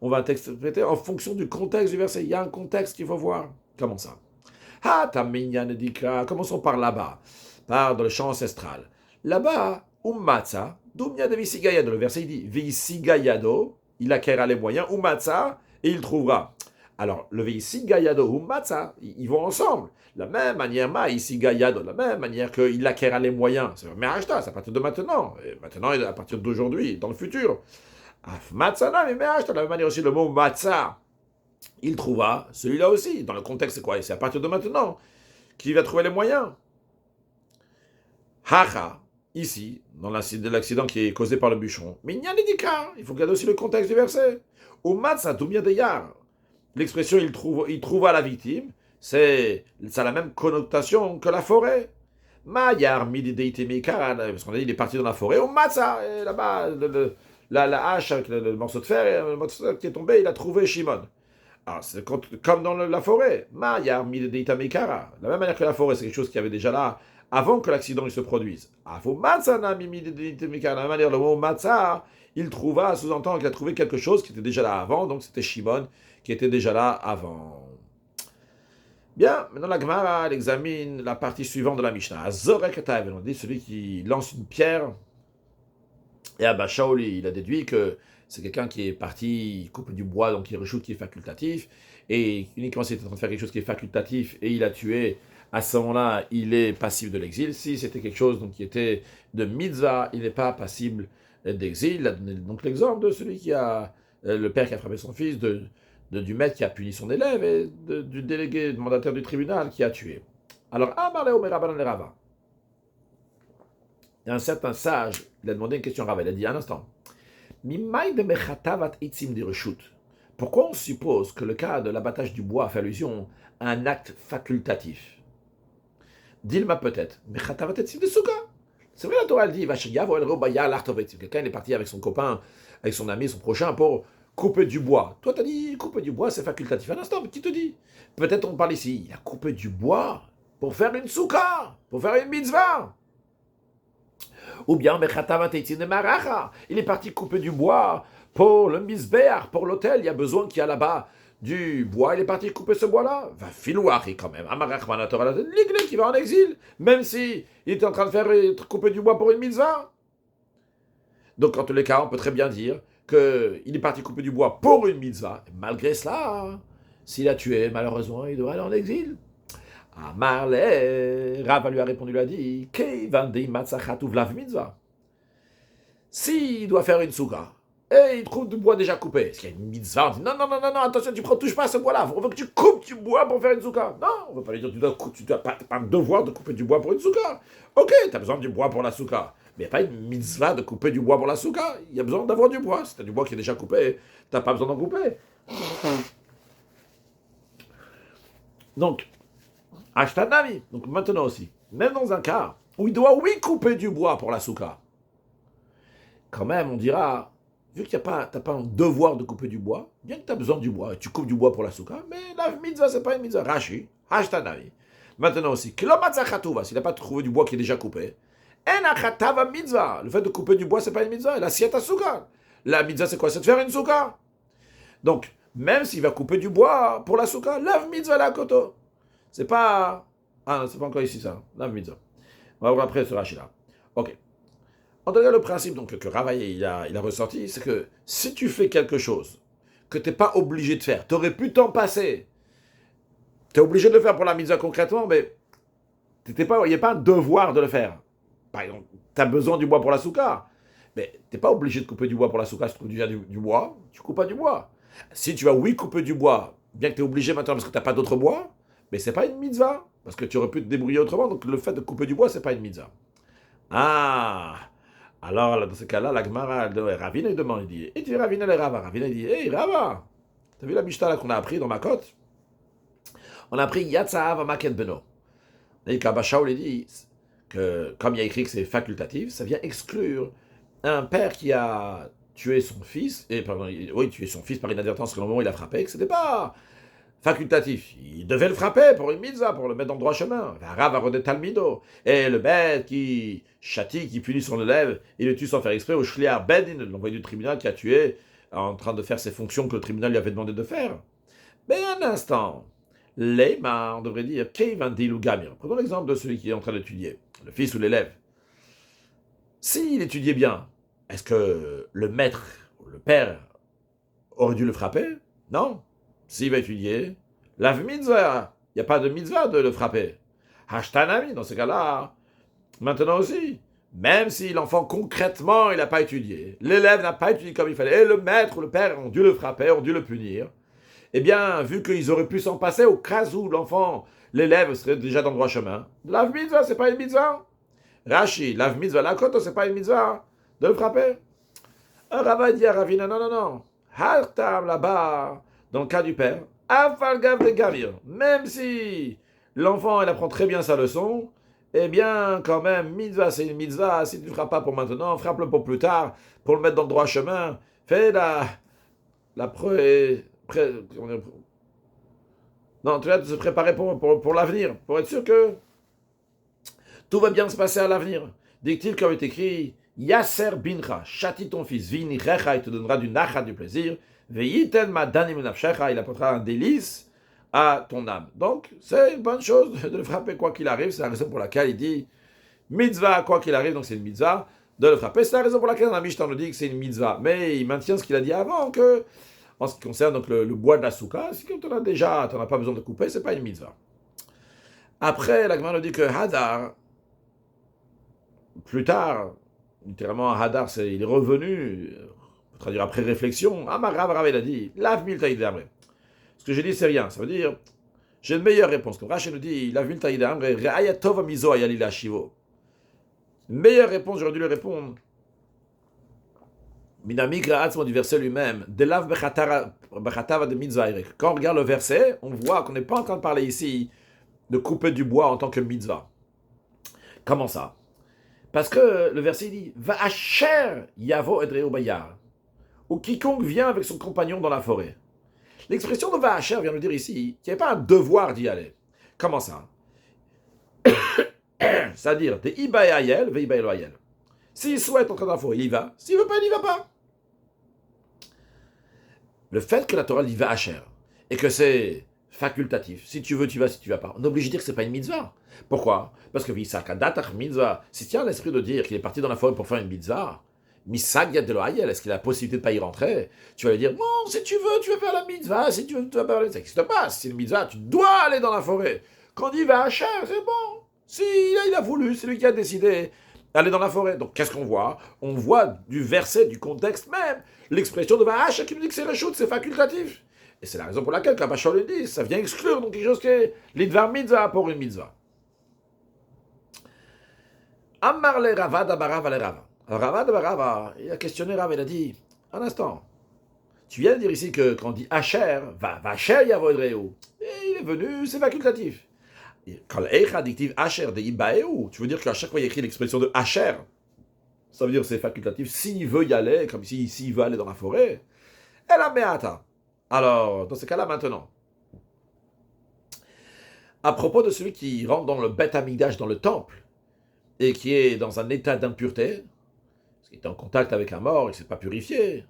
on va interpréter en fonction du contexte du verset. Il y a un contexte qu'il faut voir. Comment ça? Commençons par là-bas, par dans le champ ancestral. Là-bas, Matzah, Dumya de Visigayado. Le verset il dit Visigayado, il acquérera les moyens, Matzah, et il trouvera. Alors, le Visigayado ou Matzah, ils vont ensemble. La même manière, Visigayado, la même manière qu'il acquérera les moyens. C'est mais Ashta, c'est à partir de maintenant. Et maintenant, à partir d'aujourd'hui, dans le futur. Matzah, mais Ashta, de la même manière aussi, le mot Matzah. Il trouvera celui-là aussi. Dans le contexte, c'est quoi? C'est à partir de maintenant qu'il va trouver les moyens. Hacha, ici, dans l'accident qui est causé par le bûcheron. Mais il y a des cas. Il faut regarder aussi le contexte du verset. Ou matzah, tout bien de yar. L'expression il trouva la victime, ça a la même connotation que la forêt. Mayar midideitemika, parce qu'on a dit il est parti dans la forêt. Ou matzah, là-bas, la hache avec le morceau de fer, le morceau de fer qui est tombé, il a trouvé Shimon. Alors, c'est comme dans la forêt. Mayar midideitemika. De la même manière que la forêt, c'est quelque chose qui avait déjà là avant que l'accident se produise. De la manière, le mot matzah, il trouva, sous-entend qu'il a trouvé quelque chose qui était déjà là avant, donc c'était Shimon qui était déjà là avant. Bien, maintenant la Gemara, elle examine la partie suivante de la Mishnah. On dit celui qui lance une pierre, et Abba Shaoli, il a déduit que c'est quelqu'un qui est parti couper du bois, donc il reshoot qui est facultatif, et uniquement s'il est en train de faire quelque chose qui est facultatif et il a tué, à ce moment-là, il est passible de l'exil. Si c'était quelque chose donc, qui était de mitzvah, il n'est pas passible d'exil. Il a donné donc l'exemple de celui qui a, le père qui a frappé son fils, du maître qui a puni son élève et du délégué, du mandataire du tribunal qui a tué. Alors, Amar Leo Merabanan le Rava. Il y a un certain sage, il a demandé une question à Rava, il a dit un instant. Pourquoi on suppose que le cas de l'abattage du bois fait allusion à un acte facultatif? Dilma peut-être, mais c'est vrai, la Torah elle dit quelqu'un est parti avec son copain, avec son ami, son prochain pour couper du bois. Toi, tu as dit couper du bois, c'est facultatif. Un instant, qui te dit? Peut-être on parle ici, il a coupé du bois pour faire une souka, pour faire une mitzvah. Ou bien, il est parti couper du bois pour le misbéach, pour l'hôtel. Il y a besoin qu'il y a là-bas du bois. Il est parti couper ce bois-là. Va filouari quand même. L'Igle qui va en exil, même si il est en train de faire couper du bois pour une mitzvah. Donc, en tous les cas, on peut très bien dire qu'il est parti couper du bois pour une mitzvah. Malgré cela, s'il a tué, malheureusement, il doit aller en exil. Amarle, Rav lui a répondu, lui a dit, s'il doit faire une souka, et il trouve du bois déjà coupé, est-ce qu'il y a une mitzvah? On dit, non, attention, tu ne touches pas à ce bois-là, on veut que tu coupes du bois pour faire une souka. Non, on ne veut pas lui dire, tu n'as pas un devoir de couper du bois pour une souka. Ok, tu as besoin du bois pour la souka, mais il n'y a pas une mitzvah de couper du bois pour la souka, il y a besoin d'avoir du bois. Si tu as du bois qui est déjà coupé, tu n'as pas besoin d'en couper. Donc, Ashtanami, donc maintenant aussi, même dans un cas où il doit, oui, couper du bois pour la souka, quand même, on dira, vu que tu n'as pas un devoir de couper du bois, bien que tu as besoin du bois, tu coupes du bois pour la souka, mais la mitzvah, c'est pas une mitzvah. Rashi, Ashtanami. Maintenant aussi, s'il n'a pas trouvé du bois qui est déjà coupé, en mitzvah. Le fait de couper du bois, c'est pas une mitzvah, la sieta souka. La mitzvah, c'est quoi? C'est de faire une souka. Donc, même s'il va couper du bois pour la souka, la mitzvah la koto. C'est pas... Ah non, c'est pas encore ici ça. La mitzvah. On va voir après ce Rashi là. Ok. En tout cas, le principe donc, que Ravaye il a ressorti, c'est que si tu fais quelque chose que tu n'es pas obligé de faire, tu aurais pu t'en passer. Tu es obligé de le faire pour la mitzvah concrètement, mais il n'y a pas un devoir de le faire. Par exemple, tu as besoin du bois pour la souka, mais tu n'es pas obligé de couper du bois pour la souka si tu trouves déjà du bois, tu coupes pas du bois. Si tu vas, oui, couper du bois, bien que tu es obligé maintenant parce que tu n'as pas d'autre bois, mais c'est pas une mitzvah, parce que tu aurais pu te débrouiller autrement, donc le fait de couper du bois, c'est pas une mitzvah. Ah, alors dans ce cas-là, la Gemara de Ravina, il demande, il dit, et tu Ravina le Rava, Ravina il dit, hey Rava, t'as vu la Mishnah là qu'on a appris dans ma côte? On a appris Yatsav Maken Beno. Et Kabashaou il dit que, comme il y a écrit que c'est facultatif, ça vient exclure un père qui a tué son fils, tué son fils par inadvertance, que au moment où il a frappé, que c'était pas facultatif. Il devait le frapper pour une mitzvah, pour le mettre dans le droit chemin. Et le bête qui châtie, qui punit son élève, il le tue sans faire exprès, au shliar bedin, l'envoyé du tribunal qui a tué, en train de faire ses fonctions que le tribunal lui avait demandé de faire. Mais un instant, Leymar, on devrait dire, Keivandil ou Gamir. Prenons l'exemple de celui qui est en train d'étudier, le fils ou l'élève. S'il étudiait bien, est-ce que le maître ou le père aurait dû le frapper? Non. S'il va étudier, la mitzvah, il n'y a pas de mitzvah de le frapper. Hashtanami, dans ce cas-là, maintenant aussi, même si l'enfant concrètement, il n'a pas étudié, l'élève n'a pas étudié comme il fallait, et le maître ou le père ont dû le frapper, ont dû le punir, eh bien, vu qu'ils auraient pu s'en passer au cas où l'enfant, l'élève serait déjà dans le droit chemin, la mitzvah, c'est pas une mitzvah. Rashi, la mitzvah, la koto, c'est pas une mitzvah de le frapper. Un rabbin dit à Ravina, non. Hartam là-bas, dans le cas du père, Afalgav de Gavir, même si l'enfant il apprend très bien sa leçon, eh bien quand même, mitzvah c'est une mitzvah, si tu ne frappes pas pour maintenant, frappe-le pour plus tard, pour le mettre dans le droit chemin, fais non, tu vas se préparer pour l'avenir, pour être sûr que tout va bien se passer à l'avenir. Dit-il comme est écrit, Yasser bincha, châtie ton fils, vini recha, il te donnera du nacha, du plaisir, ve'yiten madani munafshecha, il apportera un délice à ton âme. Donc, c'est une bonne chose de le frapper quoi qu'il arrive, c'est la raison pour laquelle il dit mitzvah quoi qu'il arrive, donc c'est une mitzvah. de le frapper. C'est la raison pour laquelle la Mishnah nous dit que c'est une mitzvah. Mais il maintient ce qu'il a dit avant, que en ce qui concerne donc, le bois de la souka, si tu en as déjà, tu n'en as pas besoin de couper, c'est pas une mitzvah. Après, la Gemara nous dit que Hadar, plus tard, littéralement Hadar, il est revenu, on peut traduire après réflexion, Rav il a dit, Lav mil taïd amre. Ce que j'ai dit, c'est rien, ça veut dire, j'ai une meilleure réponse. Comme Rashi nous dit, Lav mil taïd amre, Re'aya tova mizo ayalila shivo. Une meilleure réponse, j'aurais dû lui répondre. Minamik Ra'atzmo du verset lui-même, de Lav bechatava de mitzvah. Quand on regarde le verset, on voit qu'on n'est pas en train de parler ici de couper du bois en tant que mitzvah. Comment ça? Parce que le verset dit Va'asher yavo edreu bayar, ou quiconque vient avec son compagnon dans la forêt. L'expression de Va'asher vient nous dire ici qu'il n'y a pas un devoir d'y aller. Comment ça? C'est-à-dire, de Ibayayel, Veibayel. S'il souhaite entrer dans la forêt, il y va. S'il ne veut pas, il n'y va pas. Le fait que la Torah dit Va'asher et que c'est facultatif, si tu veux, tu vas, si tu ne vas pas, on est obligé de dire que ce n'est pas une mitzvah. Pourquoi? Parce que Visakadatach mitzvah, si tu as l'esprit de dire qu'il est parti dans la forêt pour faire une mitzvah, Misag de l'Oayel, est-ce qu'il a la possibilité de ne pas y rentrer? Tu vas lui dire, bon, si tu veux, tu vas faire la mitzvah, si tu veux, tu vas faire la mitzvah. Ça n'existe pas, si c'est une mitzvah, tu dois aller dans la forêt. Quand on dit Va'asher, c'est bon. Si il a voulu, c'est lui qui a décidé d'aller dans la forêt. Donc qu'est-ce qu'on voit? On voit du verset, du contexte même, l'expression de Va'asher qui nous dit que c'est le shoot, c'est facultatif. Et c'est la raison pour laquelle Kabachol le dit, ça vient exclure donc quelque chose qui est l'idvar mitzvah pour une mitzvah. Amar le Ravad Abarav ale Rava. Ravad Abarava, il a questionné Rav, il a dit, un instant, tu viens de dire ici que quand on dit Asher, Va'asher Yavodreu, et il est venu, c'est facultatif. Quand l'Eicha dictive Asher de Ibaeu, tu veux dire qu'à chaque fois il y a écrit l'expression de Asher, ça veut dire que c'est facultatif, s'il veut y aller, comme ici, s'il veut aller dans la forêt, elle a meata. Alors, dans ce cas-là, maintenant, à propos de celui qui rentre dans le Beth Amikdash, dans le temple, et qui est dans un état d'impureté, parce qu'il est en contact avec un mort, il ne s'est pas purifié,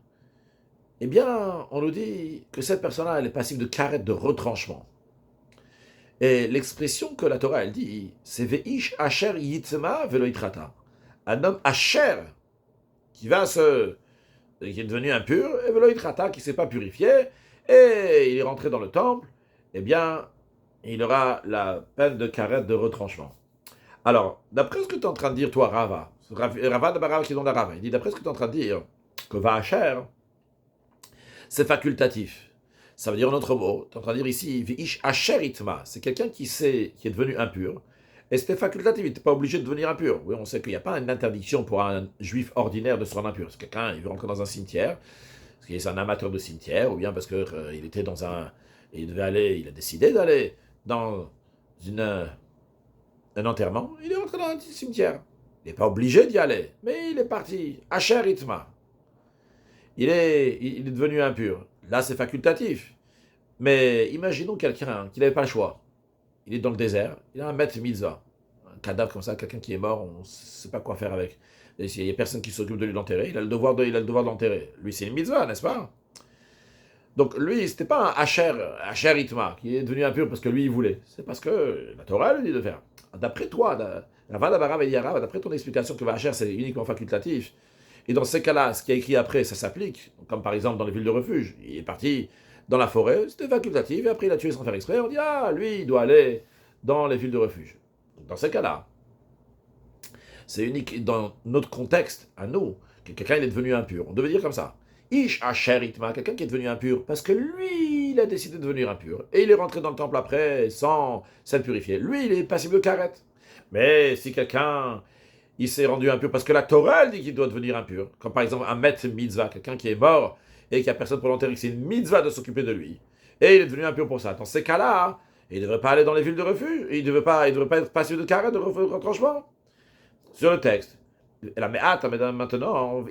eh bien, on nous dit que cette personne-là, elle est passive de karet, de retranchement. Et l'expression que la Torah, elle dit, c'est Veish Asher Yitzma Velo Yitrata. Un homme Asher, qui est devenu impur, et Velo Yitrata, qui ne s'est pas purifié, et il est rentré dans le temple, eh bien, il aura la peine de karet, de retranchement. Alors, d'après ce que tu es en train de dire, toi, Rava de Barava qui est dans la Rava, il dit, d'après ce que tu es en train de dire, que Va'asher, c'est facultatif. Ça veut dire un autre mot, tu es en train de dire ici, V'ish Asher Itma, c'est quelqu'un qui est devenu impur, et c'était facultatif, il n'était pas obligé de devenir impur. Oui, on sait qu'il n'y a pas une interdiction pour un juif ordinaire de se rendre impur. C'est quelqu'un, il veut rentrer dans un cimetière, parce qu'il est un amateur de cimetière, ou bien parce qu'il était dans il a décidé d'aller dans un enterrement, il est rentré dans un cimetière. Il n'est pas obligé d'y aller, mais il est parti. Asher Itma. Il est devenu impur. Là, c'est facultatif. Mais imaginons quelqu'un qui n'avait pas le choix. Il est dans le désert, il a un maître mitzvah. Un cadavre comme ça, quelqu'un qui est mort, on ne sait pas quoi faire avec. Et il n'y a personne qui s'occupe de lui l'enterrer, il a le devoir de l'enterrer. Lui, c'est une mitzvah, n'est-ce pas? Donc lui, c'était pas un Asher Itma, qui est devenu impur parce que lui, il voulait. C'est parce que la Torah lui dit de faire. D'après toi, d'après ton explication que Asher, c'est uniquement facultatif, et dans ces cas-là, ce qui est écrit après, ça s'applique, comme par exemple dans les villes de refuge. Il est parti dans la forêt, c'était facultatif, et après il a tué sans faire exprès, on dit, ah, lui, il doit aller dans les villes de refuge. Dans ces cas-là, c'est unique dans notre contexte, à nous, que quelqu'un il est devenu impur. On devait dire comme ça. Ish Asher Itma, quelqu'un qui est devenu impur, parce que lui, il a décidé de devenir impur. Et il est rentré dans le temple après, sans s'être purifié. Lui, il est passible de karet. Mais si quelqu'un, il s'est rendu impur, parce que la Torah, elle dit qu'il doit devenir impur, comme par exemple un maître mitzvah, quelqu'un qui est mort, et qui a personne pour l'enterrer, c'est une mitzvah de s'occuper de lui. Et il est devenu impur pour ça. Dans ces cas-là, il ne devrait pas aller dans les villes de refuge, il ne devrait pas être passible de karet, de retranchement. Sur le texte. La me'ata, maintenant,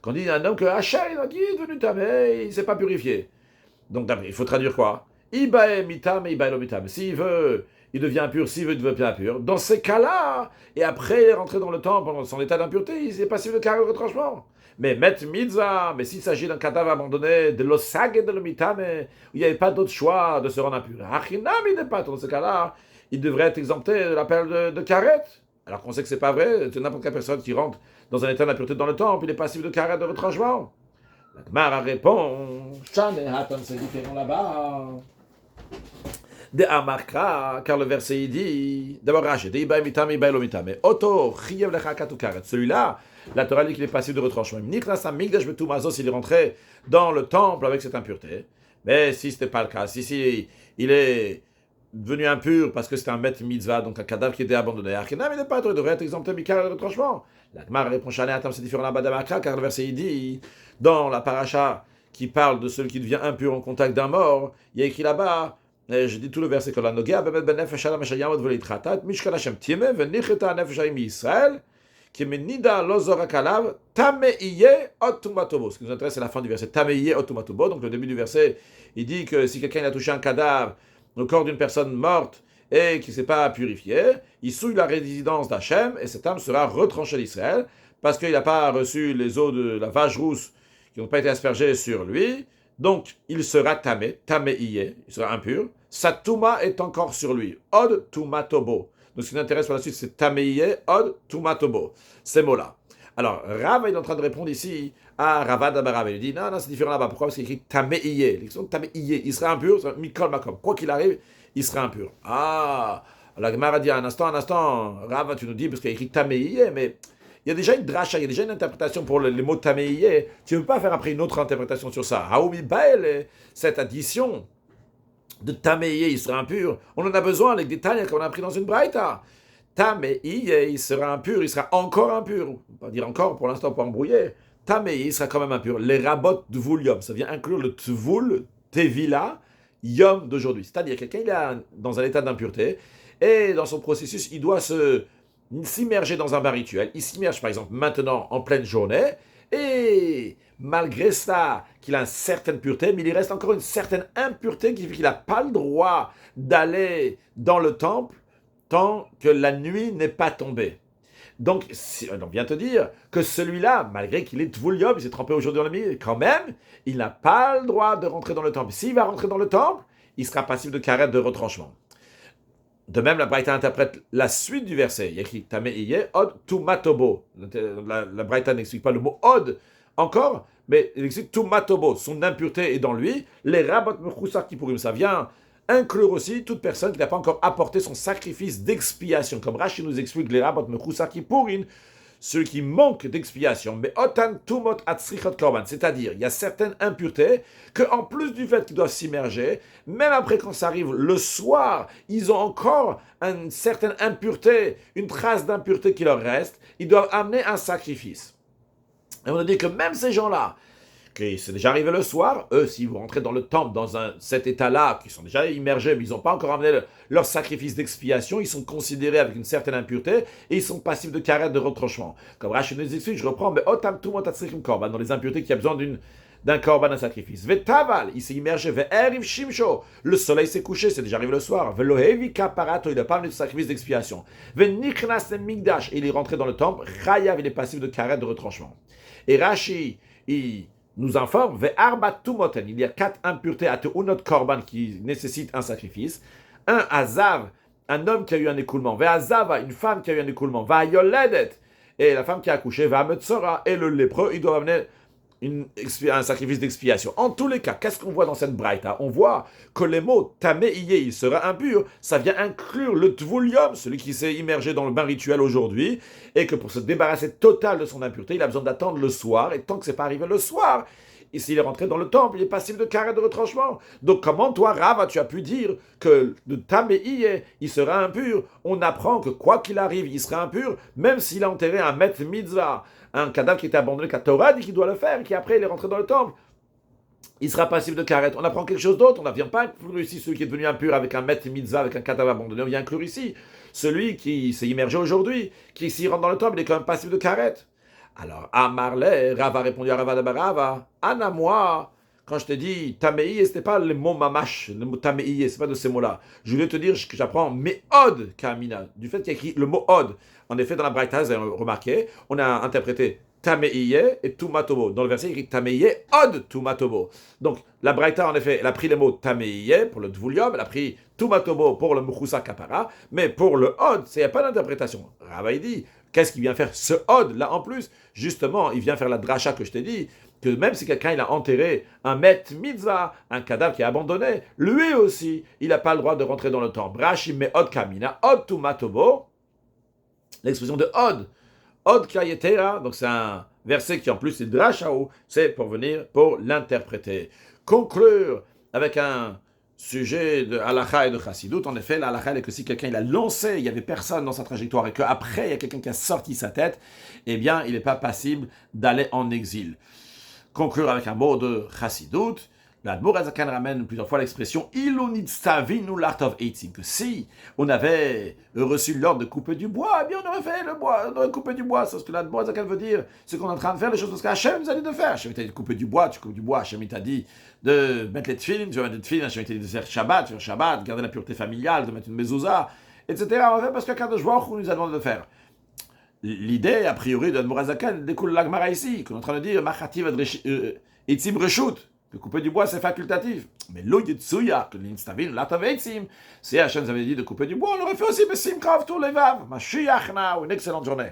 quand on dit un homme que Asher, il est devenu tamé, il ne s'est pas purifié. Donc il faut traduire quoi? Ibae mitam et ibae lo mitam. S'il veut, il devient impur, s'il veut, il devient impur. Dans ces cas-là, et après il est rentré dans le temple pendant son état d'impureté, il s'est passé le carré de retranchement. Mais met mitzvah, mais s'il s'agit d'un cadavre abandonné, de l'osag et de l'omitame, où il n'y avait pas d'autre choix de se rendre impur. Achinam, il n'est pas dans ce cas-là, il devrait être exempté de la période de karet. Alors qu'on sait que c'est pas vrai, n'importe quelle personne qui rentre dans un état d'impureté dans le temple, il est passible de karet de retranchement. La Gemara répond, c'est différent là-bas. De Amarkra, car le verset il dit, d'abord Rashi, mais Oto, Chiev Lechakatu Karet. Celui-là, la Torah dit qu'il est passible de retranchement. Niklas Amigdash Betumazos, il est rentré dans le temple avec cette impureté. Mais si ce n'était pas le cas, si il est devenu impur parce que c'était un maître mitzvah, donc un cadavre qui était abandonné, Arkinam, il n'est pas, il devrait être exempté de retranchement. La Gemara répond, c'est différent là-bas d'Amarkra, car le verset il dit, dans la paracha qui parle de celui qui devient impur en contact d'un mort, il y a écrit là-bas, je dis tout le verset que la Nogia, Bemet Ben Nefesh Adam Shayamot Velitratat, Mishkan Hashem Tieme, Venicheta Nefesh Hayim Yisrael, qui menida lozora kalav, Tameiye Otumatobo. Ce qui nous intéresse, c'est la fin du verset, Tameiye Otumatobo. Donc le début du verset, il dit que si quelqu'un a touché un cadavre, le corps d'une personne morte, et qui ne s'est pas purifié, il souille la résidence d'Hachem, et cet âme sera retranché d'Israël, parce qu'il n'a pas reçu les eaux de la vache rousse qui n'ont pas été aspergées sur lui, donc il sera tamé, taméié, il sera impur. Sa touma est encore sur lui. Od tumatobo. Donc ce qui nous intéresse pour la suite, c'est taméié, od tumatobo. Ces mots-là. Alors, Rav est en train de répondre ici à Ravad Abarav. Il dit, non, c'est différent là-bas. Pourquoi? Parce qu'il écrit taméié. L'expression taméié, il sera impur, mikol makom. Quoi qu'il arrive, il sera impur. Ah, la Gemara dit, un instant, Rav, tu nous dis, parce qu'il écrit taméié, mais il y a déjà une dracha, il y a déjà une interprétation pour les mots taméié. Tu ne peux pas faire après une autre interprétation sur ça. Haoumi Bael, cette addition de taméié, il sera impur. On en a besoin, les détails qu'on a appris dans une braïta. Taméié, il sera impur, il sera encore impur. On va dire encore pour l'instant pour embrouiller. Taméié, il sera quand même impur. Les rabots dvul yom, ça vient inclure le tvul, tevila, yom d'aujourd'hui. C'est-à-dire quelqu'un il est dans un état d'impureté et dans son processus, il doit s'immerger dans un bain rituel. Il s'immerge par exemple maintenant en pleine journée et malgré ça, qu'il a une certaine pureté, mais il reste encore une certaine impureté qui fait qu'il n'a pas le droit d'aller dans le temple tant que la nuit n'est pas tombée. Donc, on vient te dire que celui-là, malgré qu'il est Tvoulium, il s'est trempé aujourd'hui dans la nuit, quand même, il n'a pas le droit de rentrer dans le temple. S'il va rentrer dans le temple, il sera passible de karet de retranchement. De même, la Braïta interprète la suite du verset. Il y a écrit Tameiye od tumatobo. La Braïta n'explique pas le mot od encore, mais il explique tumatobo. Son impureté est dans lui. Les rabot mechoussar kippurim, ça vient inclure aussi toute personne qui n'a pas encore apporté son sacrifice d'expiation. Comme Rashi nous explique les rabot mechoussar kippurim, ceux qui manquent d'expiation. Mais otan tumot atzrichot korban, c'est-à-dire il y a certaines impuretés que, en plus du fait qu'ils doivent s'immerger, même après quand ça arrive le soir, ils ont encore une certaine impureté, une trace d'impureté qui leur reste. Ils doivent amener un sacrifice. Et on a dit que même ces gens-là, qui c'est déjà arrivé le soir, eux, si vous rentrez dans le temple, dans cet état-là, qui sont déjà immergés, mais ils n'ont pas encore amené leur sacrifice d'expiation, ils sont considérés avec une certaine impureté, et ils sont passifs de karet de retranchement. Comme Rashi nous explique, je reprends, mais otam tumot atzrichim korban, dans les impuretés qui a besoin d'un korban, d'un sacrifice. Vetaval, il s'est immergé, ve'eriv shimsho, le soleil s'est couché, c'est déjà arrivé le soir. Ve'lohevi kaparato, il n'a pas amené de sacrifice d'expiation. Ve'nichnas migdash, il est rentré dans le temple, chayav, il est passif de karet de retranchement. Et Rashi, il nous informe, ve'arba tumoten, il y a 4 impuretés à te'unot korban qui nécessitent un sacrifice. Un, azav, un homme qui a eu un écoulement. Ve'azava, une femme qui a eu un écoulement. Ve'ayoledet, et la femme qui a accouché. Ve'ametzora, et le lépreux, il doit amener un sacrifice d'expiation. En tous les cas, qu'est-ce qu'on voit dans cette braïta? On voit que les mots taméié, il sera impur, ça vient inclure le tvoulium, celui qui s'est immergé dans le bain rituel aujourd'hui, et que pour se débarrasser total de son impureté, il a besoin d'attendre le soir, et tant que c'est pas arrivé le soir, et s'il est rentré dans le temple, il est passible de karet de retranchement. Donc comment toi, Rava, tu as pu dire que de taméié, il sera impur? On apprend que quoi qu'il arrive, il sera impur, même s'il a enterré un maître mitzvah, un cadavre qui était abandonné, que la Torah dit qu'il doit le faire, qui après il est rentré dans le temple, il sera passible de karet. On apprend quelque chose d'autre, on ne vient pas inclure ici celui qui est devenu impur avec un maître mitzvah, avec un cadavre abandonné, on vient inclure ici celui qui s'est immergé aujourd'hui, qui s'y rentre dans le temple, il est quand même passible de karet. Alors, Amarle, Rava a répondu à Rava d'Abarava, Anna, moi, quand je te dis Taméiye, ce n'est pas le mot mamash, le mot Taméiye, ce n'est pas de ces mots-là. Je voulais te dire que j'apprends Me'od Kamina, du fait qu'il y a écrit le mot Od. En effet, dans la Braïta, vous avez remarqué, on a interprété tameiye et tumatobo. Dans le verset, il écrit tameiye od tumatobo. Donc, la Braïta, en effet, elle a pris les mots tameiye pour le dvulium, elle a pris tumatobo pour le mukhusa kapara, mais pour le od, il n'y a pas d'interprétation. Rabbi dit, qu'est-ce qu'il vient faire ce od là en plus? Justement, il vient faire la dracha que je t'ai dit, que même si quelqu'un il a enterré un met mitzvah, un cadavre qui est abandonné, lui aussi, il n'a pas le droit de rentrer dans le temple. Rashi me od kamina, od tumatobo, l'expression de od. Od kayetera, donc c'est un verset qui en plus est drachao, c'est pour venir pour l'interpréter. Conclure avec un sujet de halakha et de chassidut. En effet, la halakha est que si quelqu'un il a lancé, il n'y avait personne dans sa trajectoire et qu'après il y a quelqu'un qui a sorti sa tête, eh bien il n'est pas passible d'aller en exil. Conclure avec un mot de chassidut. L'Admour Azakan ramène plusieurs fois l'expression Ilunitzavinu l'art of eating, que si on avait reçu l'ordre de couper du bois, eh bien on aurait fait le bois, on aurait coupé du bois. C'est ce que l'Admour Azakan veut dire, ce qu'on est en train de faire, les choses parce qu'Hachem nous a dit de faire. Hachem t'a dit de couper du bois, tu coupes du bois. Hachem t'a dit de mettre les tefilin, tu vas mettre les tefilin. Hachem t'a dit de faire Shabbat, tu vas faire Shabbat, garder la pureté familiale, de mettre une mezouza, etc. On va faire parce qu'Akadosh Baruch Hu nous a demandé de faire. L'idée, a priori, de l'Admour Azakan découle de l'Agmara ici, qu'on est en train de dire Machativ etzim reshut. Que couper du bois, c'est facultatif. Mais lo yitsuya, que l'instavin, l'ataveitsim, si Hachem nous avait dit de couper du bois, on l'aurait fait aussi, mais simkrav tous les vav. Mashiach now, une excellente journée.